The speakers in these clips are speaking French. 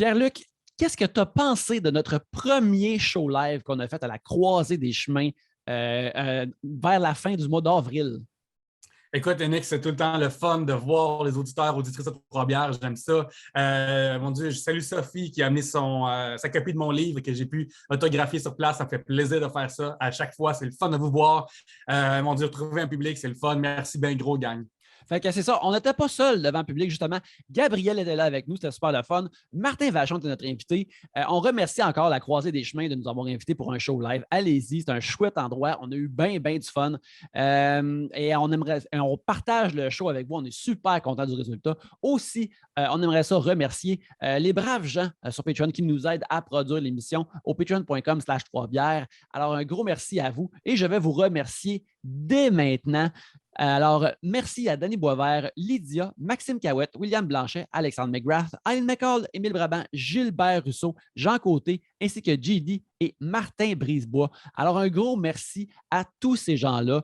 Pierre-Luc, qu'est-ce que tu as pensé de notre premier show live qu'on a fait à la croisée des chemins vers la fin du mois d'avril? Écoute, Nick, c'est tout le temps le fun de voir les auditeurs, auditrices de Trois-Bières. J'aime ça. Mon Dieu, je salue Sophie qui a amené sa copie de mon livre que j'ai pu autographier sur place. Ça me fait plaisir de faire ça. À chaque fois, c'est le fun de vous voir. Mon Dieu, retrouver un public, c'est le fun. Merci bien gros, gang. Fait que c'est ça, on n'était pas seul devant le public, justement. Gabriel était là avec nous, c'était super le fun. Martin Vachon était notre invité. On remercie encore la Croisée des Chemins de nous avoir invités pour un show live. Allez-y, c'est un chouette endroit. On a eu bien du fun. Et on partage le show avec vous. On est super contents du résultat. Aussi, on aimerait ça remercier les braves gens sur Patreon qui nous aident à produire l'émission au patreon.com/3bières. Alors, un gros merci à vous et je vais vous remercier dès maintenant. Alors, merci à Danny Boisvert, Lydia, Maxime Cahouette, William Blanchet, Alexandre McGrath, Aline McCall, Émile Brabant, Gilbert Rousseau, Jean Côté, ainsi que JD et Martin Brisebois. Alors, un gros merci à tous ces gens-là.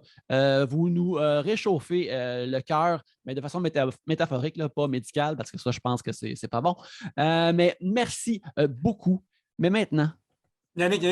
Vous nous réchauffez le cœur, mais de façon métaphorique, là, pas médicale, parce que ça, je pense que c'est pas bon. Mais merci beaucoup. Mais maintenant... Yannick,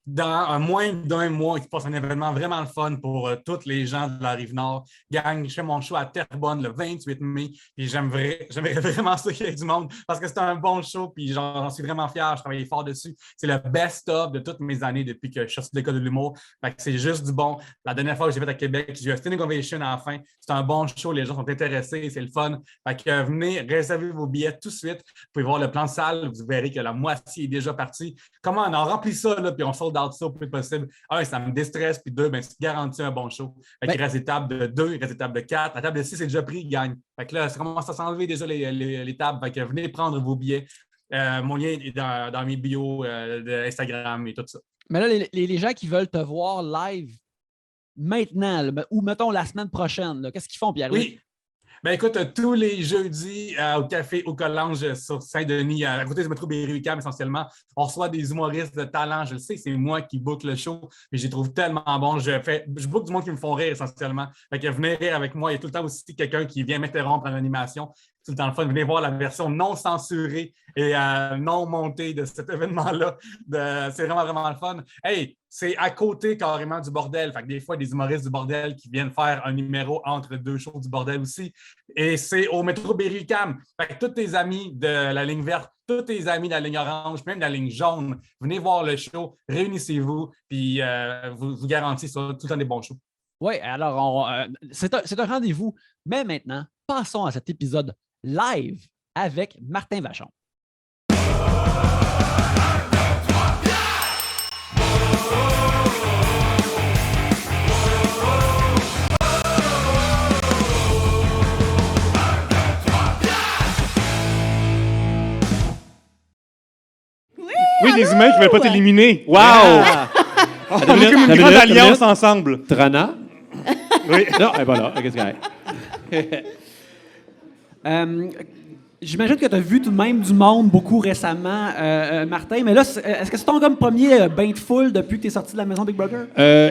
dans moins d'un mois, il se passe un événement vraiment le fun pour tous les gens de la Rive-Nord. Gang, je fais mon show à Terrebonne le 28 mai. Puis j'aimerais vraiment ça qu'il y ait du monde parce que c'est un bon show. Puis j'en suis vraiment fier. Je travaille fort dessus. C'est le best-of de toutes mes années depuis que je suis sorti de l'école de l'humour. Fait que c'est juste du bon. La dernière fois que j'ai fait à Québec, j'ai eu un standing ovation à la fin. C'est un bon show. Les gens sont intéressés. C'est le fun. Fait que venez, réservez vos billets tout de suite. Vous pouvez voir le plan de salle. Vous verrez que la moitié est déjà partie. Comment on en remplit ça, là, puis on sold out ça au plus possible. Un, ça me déstresse, puis deux, c'est garanti un bon show. Fait qu'il reste des tables de 2, il reste des tables de 4. La table de 6 est déjà prise, gagne. Fait que là, ça commence à s'enlever déjà les tables. Fait que venez prendre vos billets. Mon lien est dans mes bios d'Instagram et tout ça. Mais là, les gens qui veulent te voir live maintenant, là, ou mettons la semaine prochaine, qu'est-ce qu'ils font, Pierre? Oui. Ben écoute, tous les jeudis au Café au Collange sur Saint-Denis, à côté du métro Berry-UQAM essentiellement, on reçoit des humoristes de talent. Je le sais, c'est moi qui book le show, mais je les trouve tellement bons. Je book du monde qui me font rire essentiellement. Fait que venez rire avec moi. Il y a tout le temps aussi quelqu'un qui vient m'interrompre en animation. Tout le temps le fun. Venez voir la version non censurée et non montée de cet événement-là. C'est vraiment le fun. Hey, c'est à côté carrément du bordel. Fait que des fois, des humoristes du bordel qui viennent faire un numéro entre deux shows du bordel aussi. Et c'est au métro Berry-UQAM. Fait que tous tes amis de la ligne verte, tous tes amis de la ligne orange, même de la ligne jaune, venez voir le show, réunissez-vous, puis vous garantissez ça, tout le temps des bons shows. Oui, alors c'est un rendez-vous. Mais maintenant, passons à cet épisode live avec Martin Vachon. Oui, les humains qui ne veulent pas t'éliminer. Wow! On est comme une grande alliance ensemble. Trana? Oui. Non, elle n'est pas là. Qu'est-ce qu'il y a? J'imagine que tu as vu tout de même du monde beaucoup récemment, Martin, mais là, est-ce que c'est ton comme premier bain de foule depuis que tu es sorti de la maison Big Brother?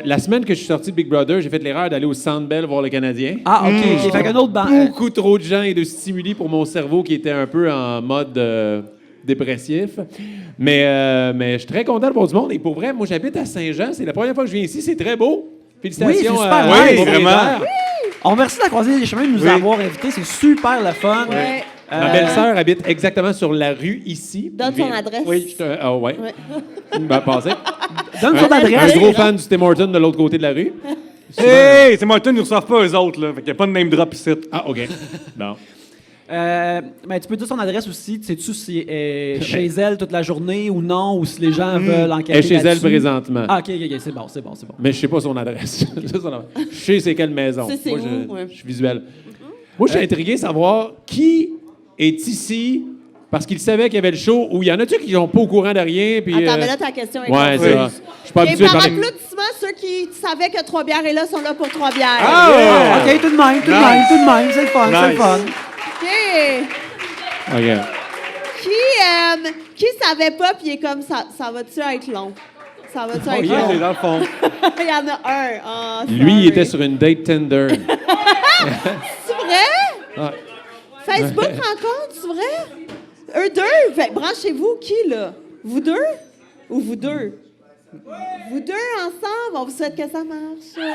La semaine que je suis sorti de Big Brother, j'ai fait l'erreur d'aller au Centre Bell voir le Canadien. Ah, OK. J'ai fait un autre banc. Beaucoup trop de gens et de stimuli pour mon cerveau qui était un peu en mode dépressif. Mais je suis très content de voir du monde. Et pour vrai, moi, j'habite à Saint-Jean. C'est la première fois que je viens ici. C'est très beau. Félicitations. Oui, c'est super. Oui, vraiment. Oui. On remercie la Croisée des Chemins de nous avoir invités. C'est super le fun. Oui. Ma belle-sœur habite exactement sur la rue ici. Donne son adresse. Oui, ouais. Ben, passez. Donne son adresse. Un gros fan du Tim Hortons de l'autre côté de la rue. Hey, c'est Martin, ils ne reçoivent pas eux autres. Là. Fait qu'il n'y a pas de name drop ici. Ah, OK. Bon. Mais tu peux dire son adresse aussi. Sais-tu si elle est chez elle toute la journée ou non, ou si les gens veulent enquêter Elle est chez elle là-dessus? présentement. Ah, OK, c'est bon. Mais je sais pas son adresse. Je sais c'est quelle maison. C'est Moi, où, ouais. je suis visuel. Moi, je suis intrigué de savoir qui est ici parce qu'il savait qu'il y avait le show ou il y en a-tu qui sont pas au courant de rien? Puis, Attends, mais là, ta question est ouais, c'est ça. Je suis pas Et habitué à par parler. applaudissement, ceux qui savaient que Trois-Bières est là sont là pour Trois-Bières. Ah! OK, tout de même. C'est le fun, c'est le fun. OK. OK. Qui savait pas, puis il est comme, ça va-tu être long? Ça va-tu être Yeah, long? c'est dans le fond. Il y en a un. Ah, Lui, il sorry. était sur une date Tinder. C'est vrai? Ah. Facebook rencontre, c'est vrai? Eux deux? Ben, branchez-vous. Qui, là? Vous deux? Ou vous deux? Vous deux ensemble? On vous souhaite que ça marche.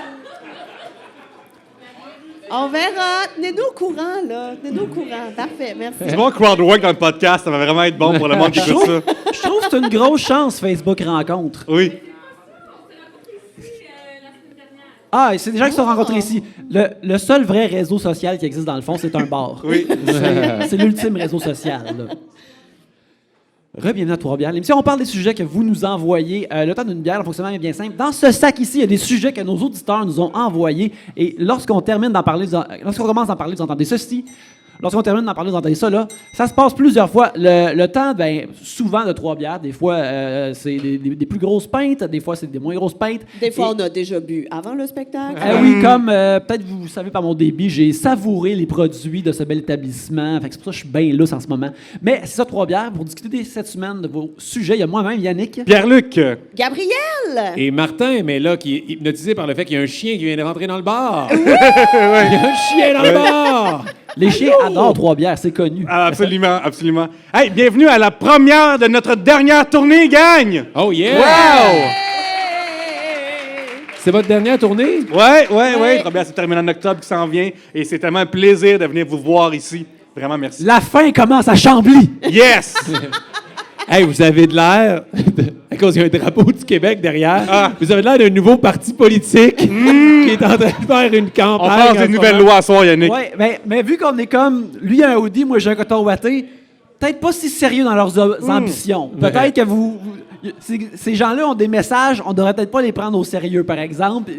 On verra. Tenez-nous au courant, là. Tenez-nous au courant. Parfait, merci. Tu vois, crowdwork dans le podcast, ça va vraiment être bon pour le monde qui écoute ça. Je trouve que c'est une grosse chance, Facebook Rencontre. Oui. Ah, c'est des gens qui se sont rencontrés ici. Le seul vrai réseau social qui existe dans le fond, c'est un bar. Oui. C'est l'ultime réseau social. Bienvenue à Trois-Bières. L'émission, on parle des sujets que vous nous envoyez. Le temps d'une bière, le fonctionnement est bien simple. Dans ce sac ici, il y a des sujets que nos auditeurs nous ont envoyés. Et lorsqu'on commence d'en parler, vous entendez ceci. Lorsqu'on termine d'en parler, vous entendez ça, là. Ça se passe plusieurs fois. Le temps, souvent de Trois-Bières. Des fois, c'est des plus grosses pintes. Des fois, c'est des moins grosses pintes. Des fois, on a déjà bu avant le spectacle. Oui, comme peut-être vous savez par mon débit, j'ai savouré les produits de ce bel établissement. Fait que c'est pour ça que je suis bien lousse en ce moment. Mais c'est ça, Trois-Bières. Pour discuter cette semaine de vos sujets, il y a moi-même, Yannick. Pierre-Luc. Gabriel! Et Martin, mais là, qui est hypnotisé par le fait qu'il y a un chien qui vient de rentrer dans le bar. Il y a un chien dans le bar! Les chiens adorent Trois-Bières, c'est connu. Ah, absolument, absolument. Hey, bienvenue à la première de notre dernière tournée, gang! Oh yeah! Wow! C'est votre dernière tournée? Ouais. Trois-Bières, c'est terminé en octobre qui s'en vient et c'est tellement un plaisir de venir vous voir ici. Vraiment, merci. La fin commence à Chambly. Yes! Hey, vous avez de l'air, à cause qu'il y a un drapeau du Québec derrière, vous avez de l'air d'un nouveau parti politique qui est en train de faire une On campagne. passe des nouvelles lois à soir, Yannick. Oui, mais vu qu'on est comme. Lui a un hoodie, moi j'ai un coton ouaté, peut-être pas si sérieux dans leurs ambitions. Peut-être que ces gens-là ont des messages, on devrait peut-être pas les prendre au sérieux, par exemple.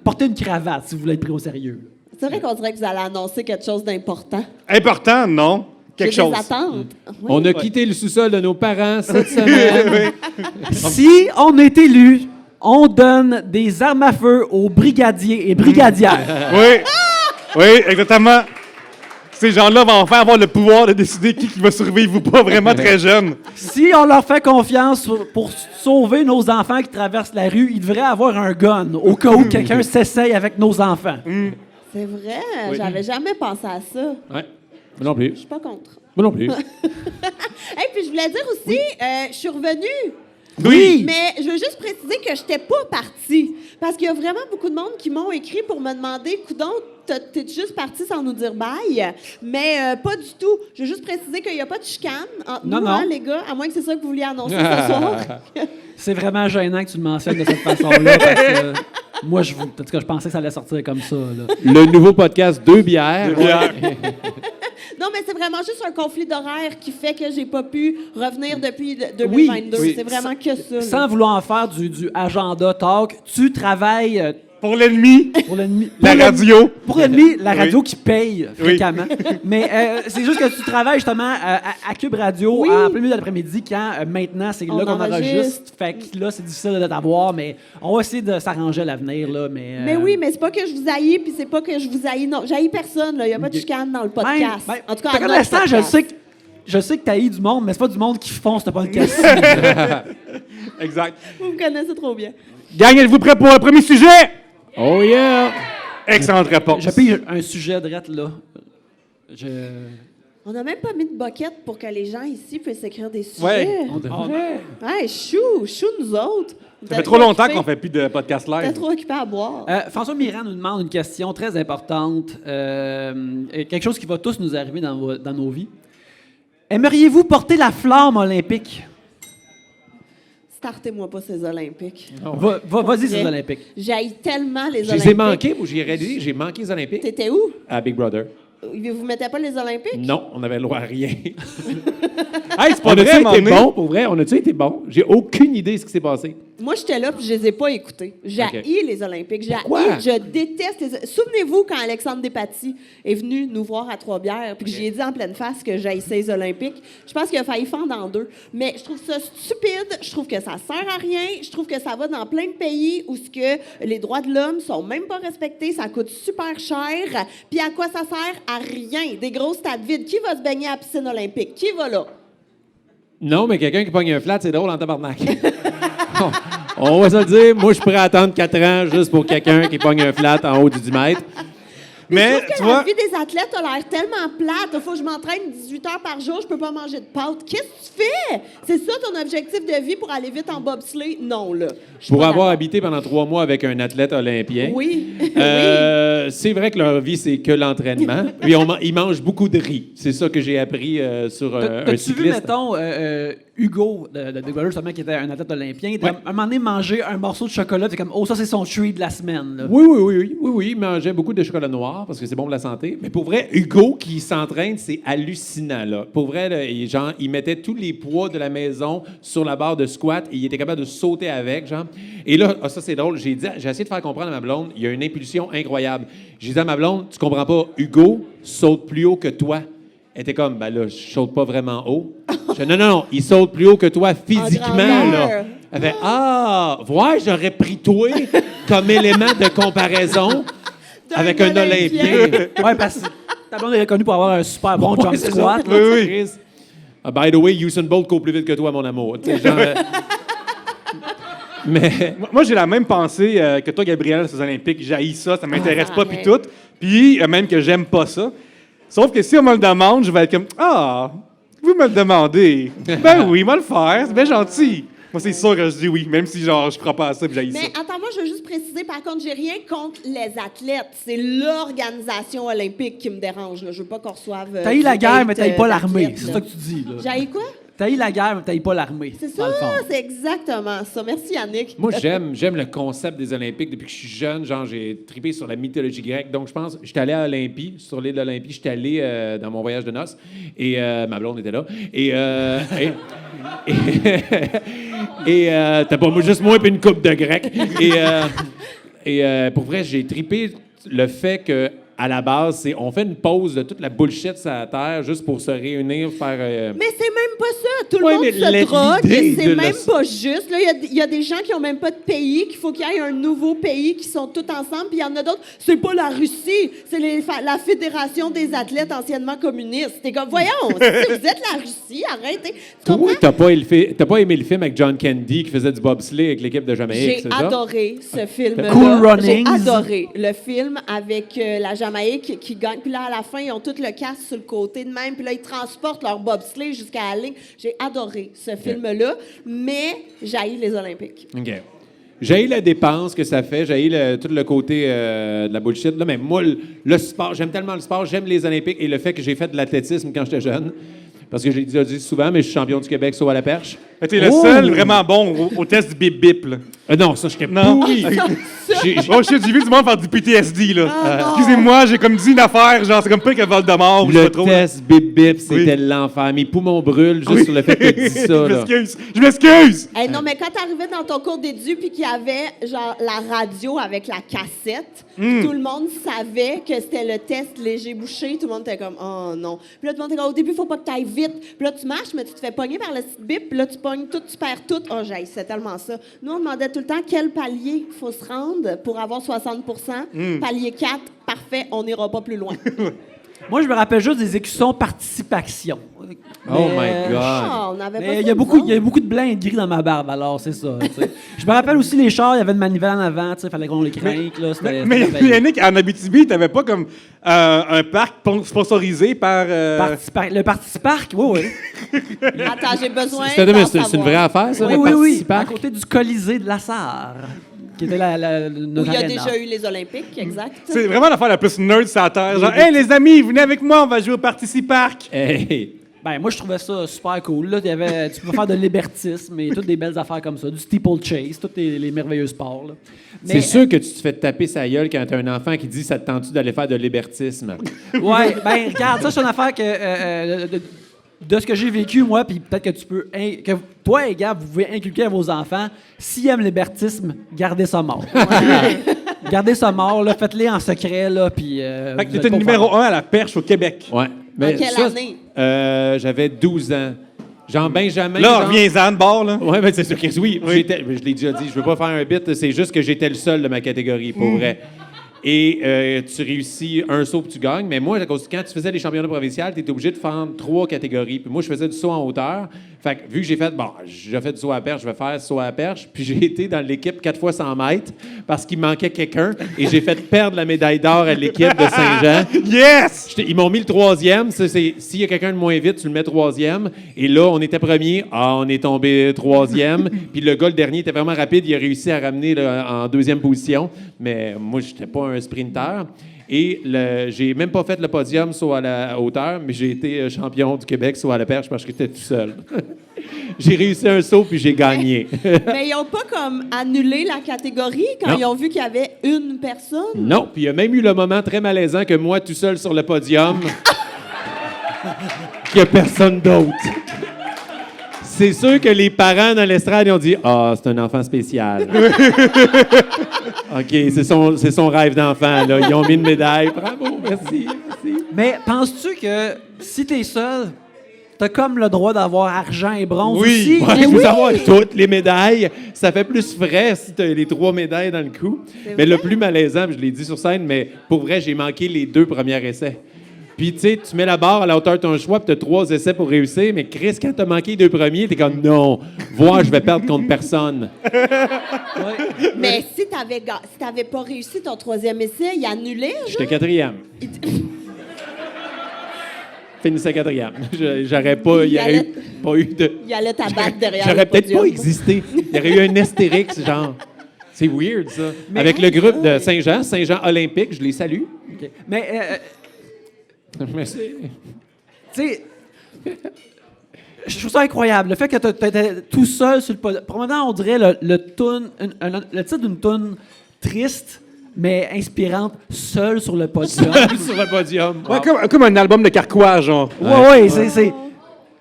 Portez une cravate si vous voulez être pris au sérieux. C'est vrai qu'on dirait que vous allez annoncer quelque chose d'important. Important, non? Quelque J'ai chose. des attentes. Oui. On a quitté le sous-sol de nos parents cette semaine. Si on est élu, on donne des armes à feu aux brigadiers et brigadières. Oui, exactement. Ces gens-là vont enfin avoir le pouvoir de décider qui va survivre ou pas, vraiment très jeune. Si on leur fait confiance pour sauver nos enfants qui traversent la rue, ils devraient avoir un gun au cas où quelqu'un s'essaye avec nos enfants. C'est vrai, j'avais jamais pensé à ça. Ouais. Moi non plus. Je suis pas contre. Moi non plus. Hey, puis je voulais dire aussi, je suis revenue. Oui. Mais je veux juste préciser que je n'étais pas partie. Parce qu'il y a vraiment beaucoup de monde qui m'ont écrit pour me demander, coudonc, t'es juste partie sans nous dire bye. Mais pas du tout. Je veux juste préciser qu'il n'y a pas de chicane entre nous, hein, les gars, à moins que c'est ça que vous vouliez annoncer ce soir. C'est vraiment gênant que tu le mentionnes de cette façon-là. Parce que moi, en tout cas, je pensais que ça allait sortir comme ça. Là. Le nouveau podcast Deux bières. Non, mais c'est vraiment juste un conflit d'horaire qui fait que j'ai pas pu revenir depuis 2022. Oui. C'est vraiment que ça. Sans vouloir en faire du agenda talk, tu travailles Pour l'ennemi, pour l'ennemi. la radio. Pour l'ennemi, la radio qui paye fréquemment. Mais c'est juste que tu travailles justement à Cube Radio en plein milieu de l'après-midi quand maintenant c'est là qu'on enregistre. Fait que là, c'est difficile de t'avoir, mais on va essayer de s'arranger à l'avenir. Là, mais oui, mais c'est pas que je vous haïs, puis c'est pas que je vous haïs. Non, j'haïs personne. Il n'y a pas de chicane dans le podcast. En tout cas, pour l'instant, je sais que tu haïs du monde, mais c'est pas du monde qui font ce podcast. Exact. Vous me connaissez trop bien. Gang, êtes-vous prêts pour un premier sujet? Oh yeah! Excellente réponse. Je pige un sujet drette là. On n'a même pas mis de bucket pour que les gens ici puissent écrire des sujets. Ouais, On devrait. Ouais, chou nous autres. Ça fait trop longtemps qu'on fait plus de podcast T'es live. trop occupé à boire. François Mirand nous demande une question très importante, quelque chose qui va tous nous arriver dans nos vies. Aimeriez-vous porter la flamme olympique? Startez-moi pas ces Olympiques. Vas-y, ces Olympiques. J'haïs tellement les Je Olympiques. les ai manqués, moi j'ai réalisé, j'ai manqué les Olympiques. T'étais où? À Big Brother. Vous mettez pas les Olympiques? Non, on avait le droit à rien. Hey, c'est On pas vrai, a-tu été m'emmener. bon, pour vrai? On a-tu été bon? J'ai aucune idée de ce qui s'est passé. Moi, j'étais là puis je les ai pas écoutés. J'haïs les Olympiques. Pourquoi? Je déteste les... Souvenez-vous quand Alexandre Despatie est venu nous voir à Trois-Bières puis que j'ai dit en pleine face que j'haïssais les Olympiques. Je pense qu'il a failli fendre en deux. Mais je trouve ça stupide. Je trouve que ça sert à rien. Je trouve que ça va dans plein de pays où ce que les droits de l'homme sont même pas respectés. Ça coûte super cher. Puis à quoi ça sert? À rien. Des gros stades vides. Qui va se baigner à la piscine olympique? Qui va là? Non, mais quelqu'un qui pogne un flat, c'est drôle en tabarnak. On va se le dire, moi, je suis prêt à attendre 4 ans juste pour quelqu'un qui pogne un flat en haut du 10 mètres. Mais je trouve tu que la vois, vie des athlètes a l'air tellement plate. Il faut que je m'entraîne 18 heures par jour, je peux pas manger de pâtes. Qu'est-ce que tu fais? C'est ça ton objectif de vie pour aller vite en bobsleigh? Non, là. Je suis Pour pas avoir d'accord. habité pendant 3 mois avec un athlète olympien. Oui. C'est vrai que leur vie, c'est que l'entraînement. Puis ils mangent beaucoup de riz. C'est ça que j'ai appris sur un T'as-tu cycliste. vu, mettons, Hugo de Big justement, qui était un athlète olympien, il était à un moment donné manger un morceau de chocolat, c'est comme, oh, ça, c'est son treat de la semaine. Là. Oui, il mangeait beaucoup de chocolat noir parce que c'est bon pour la santé. Mais pour vrai, Hugo qui s'entraîne, c'est hallucinant, là. Pour vrai, là, il mettait tous les poids de la maison sur la barre de squat et il était capable de sauter avec, genre. Et là, ça, c'est drôle, j'ai essayé de faire comprendre à ma blonde, il y a une impulsion incroyable. J'ai dit à ma blonde, tu comprends pas, Hugo saute plus haut que toi. Elle était comme, ben là, je saute pas vraiment haut. Je dis, non, il saute plus haut que toi physiquement, là. Elle fait, ouais, j'aurais pris toi comme élément de comparaison avec un Olympien. Ouais, parce que ta blonde est reconnue pour avoir un super bon jump c'est squat. ça. Oui. By the way, Usain Bolt court plus vite que toi, mon amour. Tu sais, genre, mais moi, j'ai la même pensée que toi, Gabriel, sur les Olympiques. J'haïs ça, ça m'intéresse pas, puis arrête. tout. Puis, même que j'aime pas ça. Sauf que si on me le demande, je vais être comme, vous me le demandez. Ben oui, moi le faire, c'est bien gentil. Moi, c'est sûr que je dis oui, même si genre je crois pas à ça et j'haïs ça. Mais attends, moi, je veux juste préciser, par contre, j'ai rien contre les athlètes. C'est l'organisation olympique qui me dérange. Là. Je veux pas qu'on reçoive. T'as eu la guerre, hate, mais t'as pas l'armée. d'athlètes, C'est là. ça que tu dis. Là. J'ai quoi? T'as eu la guerre, mais t'as pas l'armée. C'est dans ça, le fond. c'est exactement ça. Merci, Yannick. moi, j'aime le concept des Olympiques. Depuis que je suis jeune, genre, j'ai trippé sur la mythologie grecque. Donc, je pense, j'étais allé à Olympie, sur l'île d'Olympie. J'étais allé dans mon voyage de noces. Et ma blonde était là. Et t'as pas juste moi et une coupe de grec. Et pour vrai, j'ai trippé le fait que à la base, on fait une pause de toute la bullshit sur la Terre juste pour se réunir, faire... Mais c'est même pas ça. Tout le Ouais, monde mais se drogue. l'idée C'est de même la- pas juste. Là, il y a des gens qui ont même pas de pays, qu'il faut qu'il y ait un nouveau pays qui sont tous ensemble. Puis il y en a d'autres. C'est pas la Russie. C'est la Fédération des athlètes anciennement communistes. T'es comme, voyons, si vous êtes la Russie, arrêtez. Tu Toi, comprends? t'as pas aimé le film avec John Candy qui faisait du bobsleigh avec l'équipe de Jamaïque, J'ai c'est ça? adoré ce film-là. Cool Runnings. J'ai adoré le film avec la Jamaïque qui gagne. Puis là, à la fin, ils ont tout le casque sur le côté de même. Puis là, ils transportent leur bobsleigh jusqu'à la ligne. J'ai adoré ce film-là, mais j'haïs les Olympiques. OK. J'ai la dépense que ça fait, j'ai tout le côté de la bullshit. Là, mais moi, le sport, j'aime tellement le sport, j'aime les Olympiques et le fait que j'ai fait de l'athlétisme quand j'étais jeune. Parce que j'ai déjà dit souvent, mais je suis champion du Québec saut à la perche. Tu es le seul vraiment bon au test du bip-bip, là. Non, ça, j'étais Non. pourri. J'ai- Oh shit, j'ai vu du monde faire du PTSD, là. non. Excusez-moi, j'ai comme dit une affaire, genre, c'est comme pas que Voldemort, ou je sais Le pas trop. là. test bip-bip, c'était Oui. l'enfer. Mes poumons brûlent juste sur le fait que tu dis ça. Je Là. je m'excuse! Hey, non, mais quand t'arrivais dans ton cours d'édu puis qu'il y avait genre la radio avec la cassette, tout le monde savait que c'était le test léger bouché. Tout le monde était comme, oh non. Puis là, tout le monde était comme, au début, faut pas que t'ailles vite. Puis là, tu marches, mais tu te fais pogner par le petit bip. Puis là, tu pognes tout, tu perds tout. Oh, c'est tellement ça. Nous, on demandait tout le temps quel palier il faut se rendre pour avoir 60 Palier 4, parfait, on n'ira pas plus loin. Moi, je me rappelle juste des écussons participation. Oh my God. Ah, on avait pas Mais ça, il y a nous beaucoup autres. de blanc et de gris dans ma barbe, alors c'est ça. tu sais. Je me rappelle aussi les chars, il y avait une manivelle en avant, il fallait qu'on les crainte. Là, c'était Mais merveilleux. Yannick, en Abitibi, t'avais pas comme un parc sponsorisé par... Le Parti Parc, oui, oui. Attends, j'ai besoin C'est d'en c'est une savoir. vraie affaire, ça, Oui, le oui, oui. Parti À Parc? côté du Colisée de la Sarre, qui était Où notre il y a aréna. déjà eu les Olympiques, exact. C'est vraiment l'affaire la plus nerd sur la Terre. Genre, hey les amis, venez avec moi, on va jouer au Participe Park. Hey. Ben, moi, je trouvais ça super cool. Là, tu pouvais faire de l'hébertisme et toutes des belles affaires comme ça, du steeplechase, tous les merveilleux sports. Là. C'est sûr que tu te fais taper sa gueule quand t'as un enfant qui dit « ça te tente-tu d'aller faire de l'hébertisme? » Ouais, ben, regarde, ça, c'est une affaire que. De ce que j'ai vécu, moi, puis peut-être que tu peux. Que toi et Gab, vous pouvez inculquer à vos enfants, s'ils aiment l'hébertisme, gardez ça mort. Gardez ça mort, là, faites-les en secret, là, puis. Fait que vous êtes t'étais pas numéro 1 à la perche au Québec. Ouais. En quelle année? J'avais 12 ans. Jean-Benjamin. Là, genre- reviens-en de bord, là. Oui, mais c'est sûr que oui. Oui. Je l'ai déjà dit, je veux pas faire un bit, c'est juste que j'étais le seul de ma catégorie, pour vrai. Et tu réussis un saut puis tu gagnes. Mais moi, à cause quand tu faisais les championnats provinciaux, tu étais obligé de faire 3 catégories. Puis moi, je faisais du saut en hauteur. Fait que, vu que j'ai fait du saut à la perche, je vais faire saut à la perche. Puis j'ai été dans l'équipe 4 fois 100 mètres parce qu'il manquait quelqu'un et j'ai fait perdre la médaille d'or à l'équipe de Saint-Jean. Yes! Ils m'ont mis le 3e. S'il y a quelqu'un de moins vite, tu le mets 3e. Et là, on était premier. On est tombé 3e. Puis le gars, le dernier, était vraiment rapide. Il a réussi à ramener en 2e position. Mais moi, je n'étais pas un sprinter. Et j'ai même pas fait le podium saut à la hauteur, mais j'ai été champion du Québec saut à la perche parce que j'étais tout seul. J'ai réussi un saut puis j'ai gagné. Mais ils n'ont pas comme annulé la catégorie quand Non. ils ont vu qu'il y avait une personne? Non, puis il y a même eu le moment très malaisant que moi, tout seul sur le podium, qu'il n'y a personne d'autre. C'est sûr que les parents dans l'estrade ils ont dit « Ah, c'est un enfant spécial. » OK, c'est son rêve d'enfant, là. Ils ont mis une médaille. Bravo, merci. Mais penses-tu que si t'es seul, t'as comme le droit d'avoir argent et bronze Oui. aussi? Ouais, Mais il faut oui! avoir toutes les médailles. Ça fait plus frais si tu as les 3 médailles dans le cou. Mais le plus malaisant, je l'ai dit sur scène, mais pour vrai, j'ai manqué les 2 premiers essais. Puis, tu sais, tu mets la barre à la hauteur de ton choix, puis tu as 3 essais pour réussir. Mais Chris, quand tu as manqué les 2 premiers, tu es comme non, je vais perdre contre personne. Mais si t'avais pas réussi ton 3e essai, il annulait, genre? J'étais 4e. Finissais 4e. J'aurais pas. Il y aurait pas eu de. Il allait t'abattre derrière J'aurais le peut-être pas podium. existé. Il y aurait eu un Astérix, genre. C'est weird, ça. Avec le groupe de Saint-Jean Olympique, je les salue. OK. Mais, Merci. tu sais, je trouve ça incroyable. Le fait que tu étais tout seul sur le podium. Pour maintenant, on dirait le titre d'une toune triste, mais inspirante, seul sur le podium. Sur le podium. Ouais, comme un album de Carquois, genre.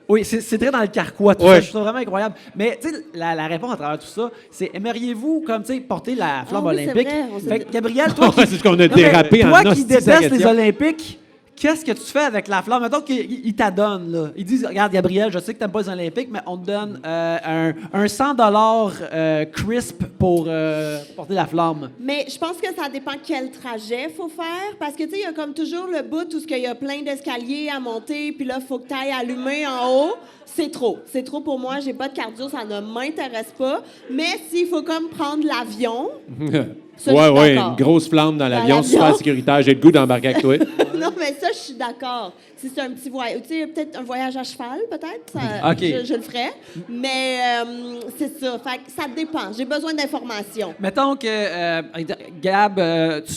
Oui, c'est très dans le carquois, tout Ouais. ça. Je trouve ça vraiment incroyable. Mais, tu sais, la réponse à travers tout ça, c'est aimeriez-vous, comme, tu sais, porter la flamme Ah oui, c'est olympique? vrai, on s'est Fait dit- que, Gabriel, toi, C'est ce qu'on a Non, mais dérapé en toi qui hostie, sa détestes les question. Olympiques, qu'est-ce que tu fais avec la flamme? Mettons qu'ils t'adonnent, là. Ils disent, regarde, Gabriel, je sais que t'aimes pas les Olympiques, mais on te donne un 100$ crisp pour porter la flamme. Mais je pense que ça dépend quel trajet faut faire. Parce que, tu sais, il y a comme toujours le bout où il y a plein d'escaliers à monter, puis là, il faut que tu ailles allumer en haut. C'est trop. C'est trop pour moi. J'ai pas de cardio, ça ne m'intéresse pas. Mais s'il faut comme prendre l'avion, ça, je suis Ouais, d'accord. une grosse flamme dans l'avion, l'avion. super sécuritaire. J'ai le goût d'embarquer avec toi. Non, mais ça, je suis d'accord. Si c'est un petit voyage, tu sais, peut-être un voyage à cheval, peut-être, ça, OK. je le ferais. Mais c'est ça. Fait que ça dépend. J'ai besoin d'informations. Mettons que, Gab,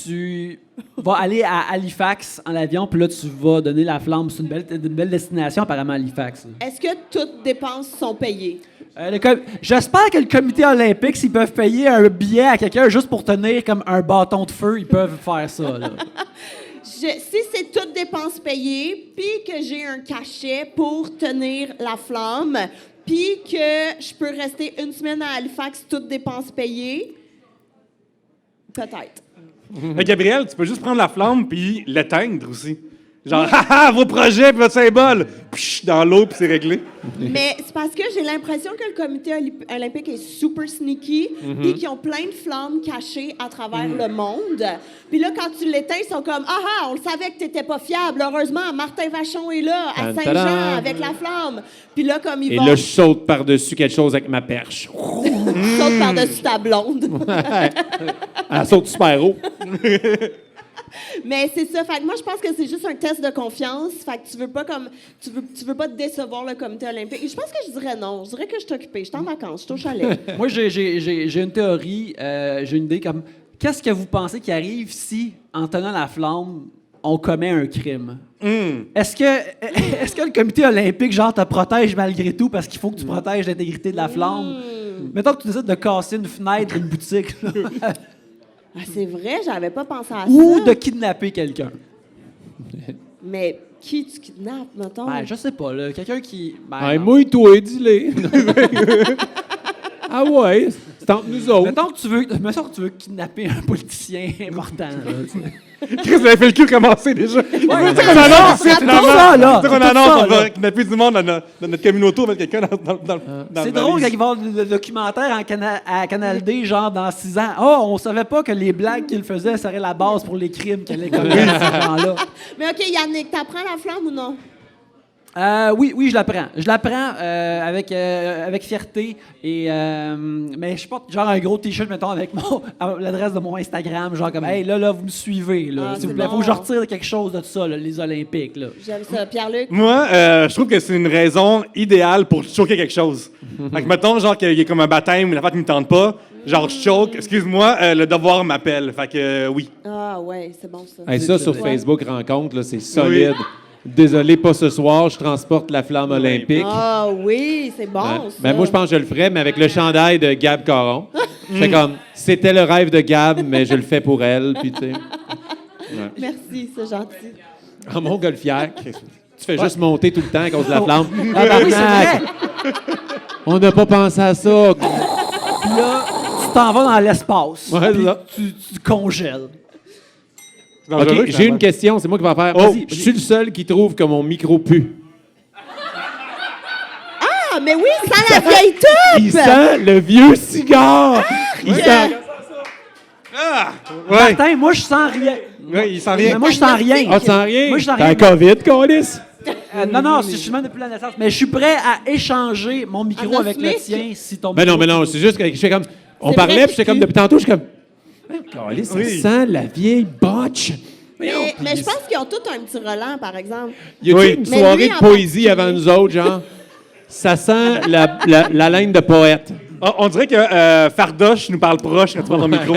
tu vas aller à Halifax en avion, puis là, tu vas donner la flamme. C'est une belle destination, apparemment, Halifax. Est-ce que toutes dépenses sont payées? J'espère que le comité olympique, s'ils peuvent payer un billet à quelqu'un juste pour tenir comme un bâton de feu, ils peuvent faire ça. Là. Si c'est toutes dépenses payées, puis que j'ai un cachet pour tenir la flamme, puis que je peux rester une semaine à Halifax, toutes dépenses payées, peut-être. Mais Gabriel, tu peux juste prendre la flamme puis l'éteindre aussi. Genre, haha, vos projets puis votre symbole. Psh, dans l'eau puis c'est réglé. Mais c'est parce que j'ai l'impression que le comité olympique est super sneaky, puis qu'ils ont plein de flammes cachées à travers le monde. Puis là, quand tu l'éteins, ils sont comme « Ah, on le savait que t'étais pas fiable. Heureusement, Martin Vachon est là, à Tadam! Saint-Jean, avec la flamme. » Puis là, comme ils Et vont... là, je saute par-dessus quelque chose avec ma perche. saute par-dessus ta blonde. Elle saute super haut. Mais c'est ça. Fait que moi, je pense que c'est juste un test de confiance. Fait que tu veux pas comme tu veux pas décevoir le comité olympique. Et je pense que je dirais non. Je dirais que je suis occupée. Je suis en vacances. Je suis au chalet. Moi, j'ai une théorie, j'ai une idée comme qu'est-ce que vous pensez qui arrive si, en tenant la flamme, on commet un crime? Est-ce que le comité olympique, genre, te protège malgré tout parce qu'il faut que tu protèges l'intégrité de la flamme? Mettons que tu décides de casser une fenêtre d'une boutique là, Ah, c'est vrai, j'avais pas pensé à ou ça. de kidnapper quelqu'un. Mais qui tu kidnappes, mettons? Ben, je sais pas, là, quelqu'un qui... Ben, Hey, non. mouille-toi, dis-le. Ah ouais, c'est entre nous autres. Mettons que tu veux kidnapper un politicien important. Là, tu sais. Chris, vous avez fait le cul commencer déjà. Tu sais qu'on annonce, c'est finalement. tout ça, là. Tu sais qu'on C'est tout annonce, ça, on va là. kidnapper du monde dans notre communauté, on va mettre quelqu'un dans C'est la drôle quand valise. il va y avoir le documentaire à Canal D, genre dans 6 ans. Oh, on savait pas que les blagues qu'il faisait seraient la base pour les crimes qu'elle allait commettre, ces gens-là. Mais OK, Yannick, t'apprends la flamme ou non? Oui, je la prends. Je la prends avec fierté. Mais je porte genre un gros t-shirt, mettons, avec l'adresse de mon Instagram. Genre comme, hey, là, vous me suivez. Là, s'il vous plaît, il faut que je retire quelque chose de ça, là, les Olympiques. Là. J'aime ça. Pierre-Luc? Moi, je trouve que c'est une raison idéale pour choquer quelque chose. Fait que mettons, genre, qu'il y a comme un baptême, la fête qui me tente pas. Genre, je choke, excuse-moi, le devoir m'appelle. Fait que oui. Ah, ouais, c'est bon, ça. Hey, ça, sur Facebook Rencontre, là, c'est solide. Désolé, pas ce soir, je transporte la flamme olympique. Ah, oui, c'est bon, Ouais. ça. Ben, moi, je pense que je le ferais, mais avec le chandail de Gab Caron. C'est comme, c'était le rêve de Gab, mais je le fais pour elle. Puis, tu sais. Ouais. Merci, c'est gentil. En montgolfière, tu fais juste monter tout le temps à cause de la flamme. Ah, ben oui, c'est vrai. On n'a pas pensé à ça. Puis là, tu t'en vas dans l'espace. Ouais, puis là. tu congèles. OK, j'ai une question, c'est moi qui vais en faire. Oh. Je suis le seul qui trouve que mon micro pue. Ah, mais oui, sans la vieille toupe! Il sent le vieux cigare. Il sent... Ouais. Martin, moi, je sens rien. Ouais, il s'en vient. Mais moi, je sens rien. Ah, tu sens rien? Moi, je sens T'as rien. la COVID, Colis? Non, je suis même depuis la naissance. Mais je suis prêt à échanger mon micro avec le Anosmique? tien si ton Ben non, micro- c'est juste que je fais comme... On C'est parlait, vrai puis j'étais qu'il comme, pue. depuis tantôt, je suis comme... Colis, ça Oui. sent la vieille botche. Mais je pense qu'ils ont tous un petit Roland, par exemple. Y a-t-il Oui. une Mais soirée lui, de en poésie particulier. avant nous autres, genre? Ça sent la laine de poète. Ah, on dirait que Fardoche nous parle proche quand tu parles dans le micro.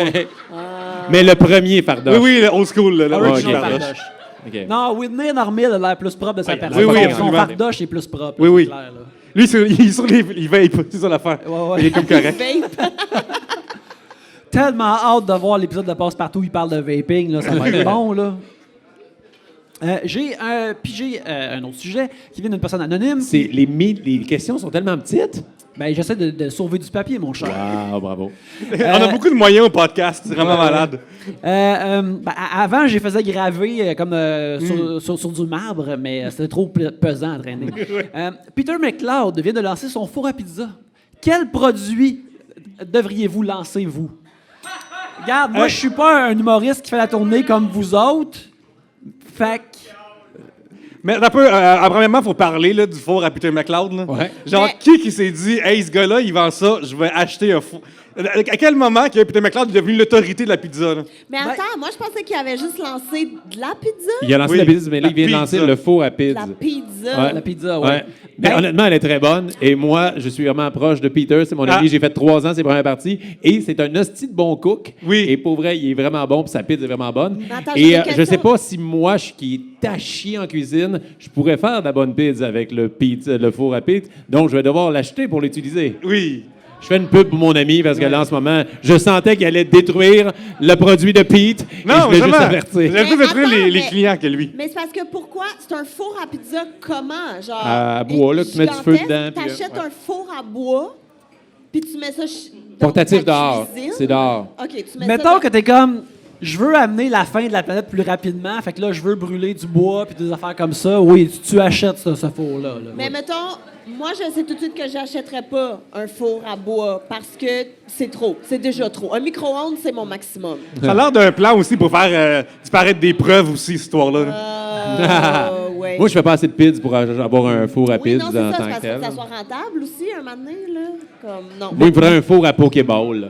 Mais le premier, Fardoche. Oui, oui, le old school. Là, Original ok. Fardoche. OK. Non, Whitney Normil a l'air plus propre de sa Oui, personne. oui, oui, Son absolument. fardoche est plus propre. Oui, là, oui. c'est clair, là. Lui, il est sur il vape, c'est ça l'affaire. Ouais. Il est comme correct. Vape. Tellement hâte de voir l'épisode de Passe-Partout où il parle de vaping. Là, ça va être bon, là. J'ai un autre sujet qui vient d'une personne anonyme. Les questions sont tellement petites. Ben, j'essaie de sauver du papier, mon cher. Wow, bravo. On a beaucoup de moyens au podcast, c'est vraiment malade. Avant, je les faisais graver comme sur du marbre, mais c'était trop pesant à traîner. Peter McLeod vient de lancer son four à pizza. Quel produit devriez-vous lancer, vous? Regarde, moi, je suis pas un humoriste qui fait la tournée comme vous autres. Fait que... Mais un peu, premièrement, il faut parler là, du four à Peter McLeod. Là. Ouais. Genre, Mais- qui s'est dit, hey, ce gars-là, il vend ça, je vais acheter un four. À quel moment que Peter McLeod est devenu l'autorité de la pizza? Là? Mais attends, moi, je pensais qu'il avait juste lancé de la pizza. Il a lancé Oui, la pizza, mais là, la il vient de lancer pizza. le four à De pizza. la pizza. Ouais. La pizza, ouais. Ouais. Mais Ben- honnêtement, elle est très bonne. Et moi, je suis vraiment proche de Peter. C'est mon ami. Ah. J'ai fait 3 ans ses premières parties. Et c'est un hostie de bon cook. Oui. Et pour vrai, il est vraiment bon. Puis sa pizza est vraiment bonne. Mais attends, j'ai Et une je sais question. pas si moi, qui est taché en cuisine, je pourrais faire de la bonne pizza avec le four à pizza. Donc, je vais devoir l'acheter pour l'utiliser. Oui. Je fais une pub pour mon ami parce que là, en ce moment, je sentais qu'il allait détruire le produit de Pete. Et je voulais juste avertir. J'ai plus Mais détruire attends, les mais- clients que lui. Mais c'est parce que pourquoi? C'est un four à pizza comment? Genre. À bois, là, que tu mets du feu gigantesque, dedans, puis, T'achètes ouais. un four à bois, puis tu mets ça dans Portatif ta dehors. cuisine. C'est dehors. OK, tu mets Mettons ça que t'es comme, je veux amener la fin de la planète plus rapidement, fait que là, je veux brûler du bois puis des affaires comme ça. Oui, tu achètes ce four-là. là. Mais mettons, moi, je sais tout de suite que j'achèterais pas un four à bois parce que c'est trop. C'est déjà trop. Un micro-ondes, c'est mon maximum. Ça a l'air d'un plan aussi pour faire disparaître des preuves aussi, cette histoire-là. Ouais. Moi, je fais pas assez de pizza pour avoir un four à Oui, pizza non, c'est en ça. tant C'est que parce tel. que ça soit rentable aussi, un moment donné, là. Comme, non. Moi, il me faudrait un four à Pokéball. là.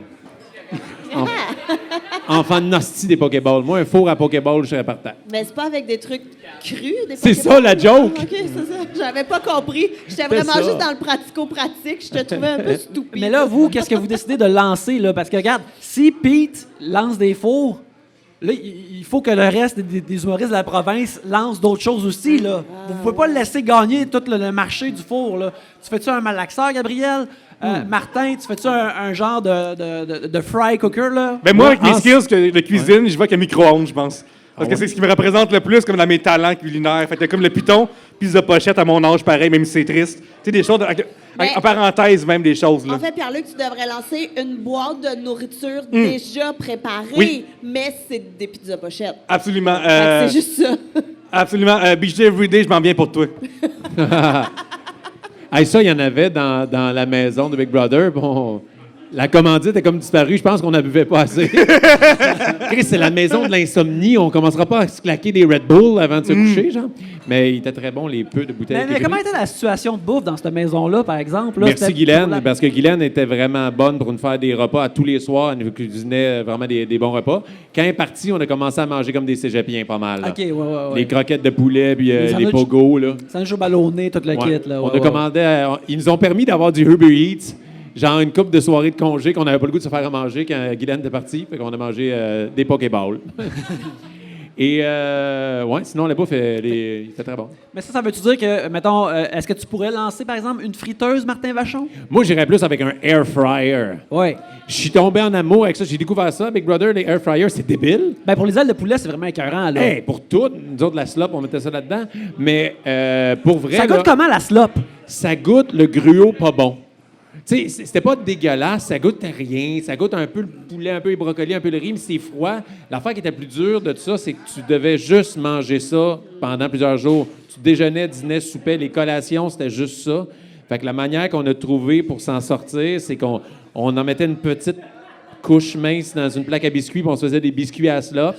Enfant de nasty des Pokéballs. Moi, un four à Pokéball, je serais partant. Mais c'est pas avec des trucs crus, des C'est Pokéballs, ça, la là? joke. OK, c'est ça. J'avais pas compris. J'étais vraiment ça. juste dans le pratico-pratique. Je te trouvais un peu stupide. Mais là, vous, qu'est-ce que vous décidez de lancer, là? Parce que, regarde, si Pete lance des fours, là, il faut que le reste des humoristes de la province lancent d'autres choses aussi, là. Vous pouvez pas le laisser gagner tout le marché du four, là. Tu fais-tu un malaxeur, Gabriel? Martin, tu fais-tu un genre de fry cooker, là? Ben moi, avec mes en- skills de cuisine, je vois qu'un micro-ondes, je pense. Parce que c'est ce qui me représente le plus comme dans mes talents culinaires. Fait que comme le piton, pizza pochette à mon âge, pareil, même si c'est triste. Tu sais, des choses, Mais- en parenthèse même, des choses. Là. En fait, Pierre-Luc, tu devrais lancer une boîte de nourriture déjà préparée, Oui. mais c'est des pizzas pochettes. Absolument. Fait que c'est juste ça. Absolument. BJ Everyday, je m'en viens pour toi. Hey, ça, il y en avait dans la maison de Big Brother. Bon, La commandite est comme disparue. Je pense qu'on n'en buvait pas assez. Chris, c'est la maison de l'insomnie. On commencera pas à se claquer des Red Bull avant de se coucher, genre. Mais il était très bon, les peu de bouteilles. Mais comment était la situation de bouffe dans cette maison-là, par exemple? Là, Merci Guylaine, parce que Guylaine était vraiment bonne pour nous faire des repas à tous les soirs. Elle nous cuisinait vraiment des bons repas. Quand elle est partie, on a commencé à manger comme des cégepiens pas mal. Là. OK, ouais. Les croquettes de poulet, puis les sandwichs- pogos, là. Sandwich au ballonné, tout le Ouais. kit. Là, On a commandé... ils nous ont permis d'avoir du Uber Eats, genre une couple de soirées de congé qu'on n'avait pas le goût de se faire à manger quand Guylaine était partie. Fait qu'on a mangé des Pokéballs. Et, sinon, la bouffe, c'était très bon. Mais ça veut-tu dire que, mettons, est-ce que tu pourrais lancer, par exemple, une friteuse, Martin Vachon? Moi, j'irais plus avec un air fryer. Oui. Je suis tombé en amour avec ça. J'ai découvert ça, Big Brother, les air fryers, c'est débile. Ben pour les ailes de poulet, c'est vraiment écœurant, là. Hey, pour tout, nous autres, la slop, on mettait ça là-dedans. Mais pour vrai, Ça goûte là, comment, la slop? ça goûte le gruau pas bon. Tu sais, c'était pas dégueulasse, ça goûte à rien. Ça goûte un peu le poulet, un peu les brocolis, un peu le riz, mais c'est froid. L'affaire qui était plus dure de tout ça, c'est que tu devais juste manger ça pendant plusieurs jours. Tu déjeunais, dînais, soupais, les collations, c'était juste ça. Fait que la manière qu'on a trouvée pour s'en sortir, c'est qu'on en mettait une petite couche mince dans une plaque à biscuits, puis on se faisait des biscuits à slop.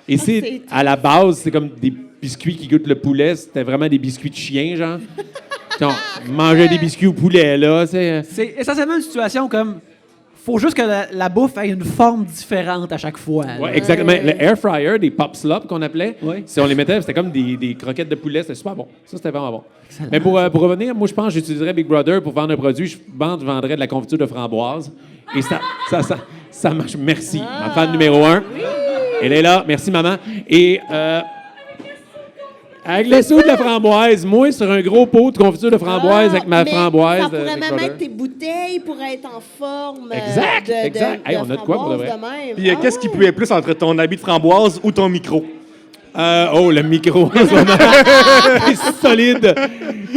Et c'est à la base, c'est comme des biscuits qui goûtent le poulet. C'était vraiment des biscuits de chien, genre. Manger des biscuits au poulet, là, c'est... C'est essentiellement une situation comme... Faut juste que la bouffe ait une forme différente à chaque fois. là. Ouais, exactement. Le air fryer, des pop slops qu'on appelait, Ouais. si on les mettait, c'était comme des croquettes de poulet. C'était super bon. Ça, c'était vraiment bon. Mais pour revenir, moi, je pense que j'utiliserais Big Brother pour vendre un produit. Je vendrais de la confiture de framboise. Et ça marche. Merci. Ma fan numéro 1. Elle est là. Merci, maman. Et... avec le sou de la framboise, moi, sur un gros pot de confiture de framboise avec ma mais framboise. Ça pourrait Big même Brother. être tes bouteilles pour être en forme. Exact, exact. Hey, on a de quoi pour de vrai? Puis qu'est-ce qui puait plus entre ton habit de framboise ou ton micro? Le micro, en ce moment. C'est solide.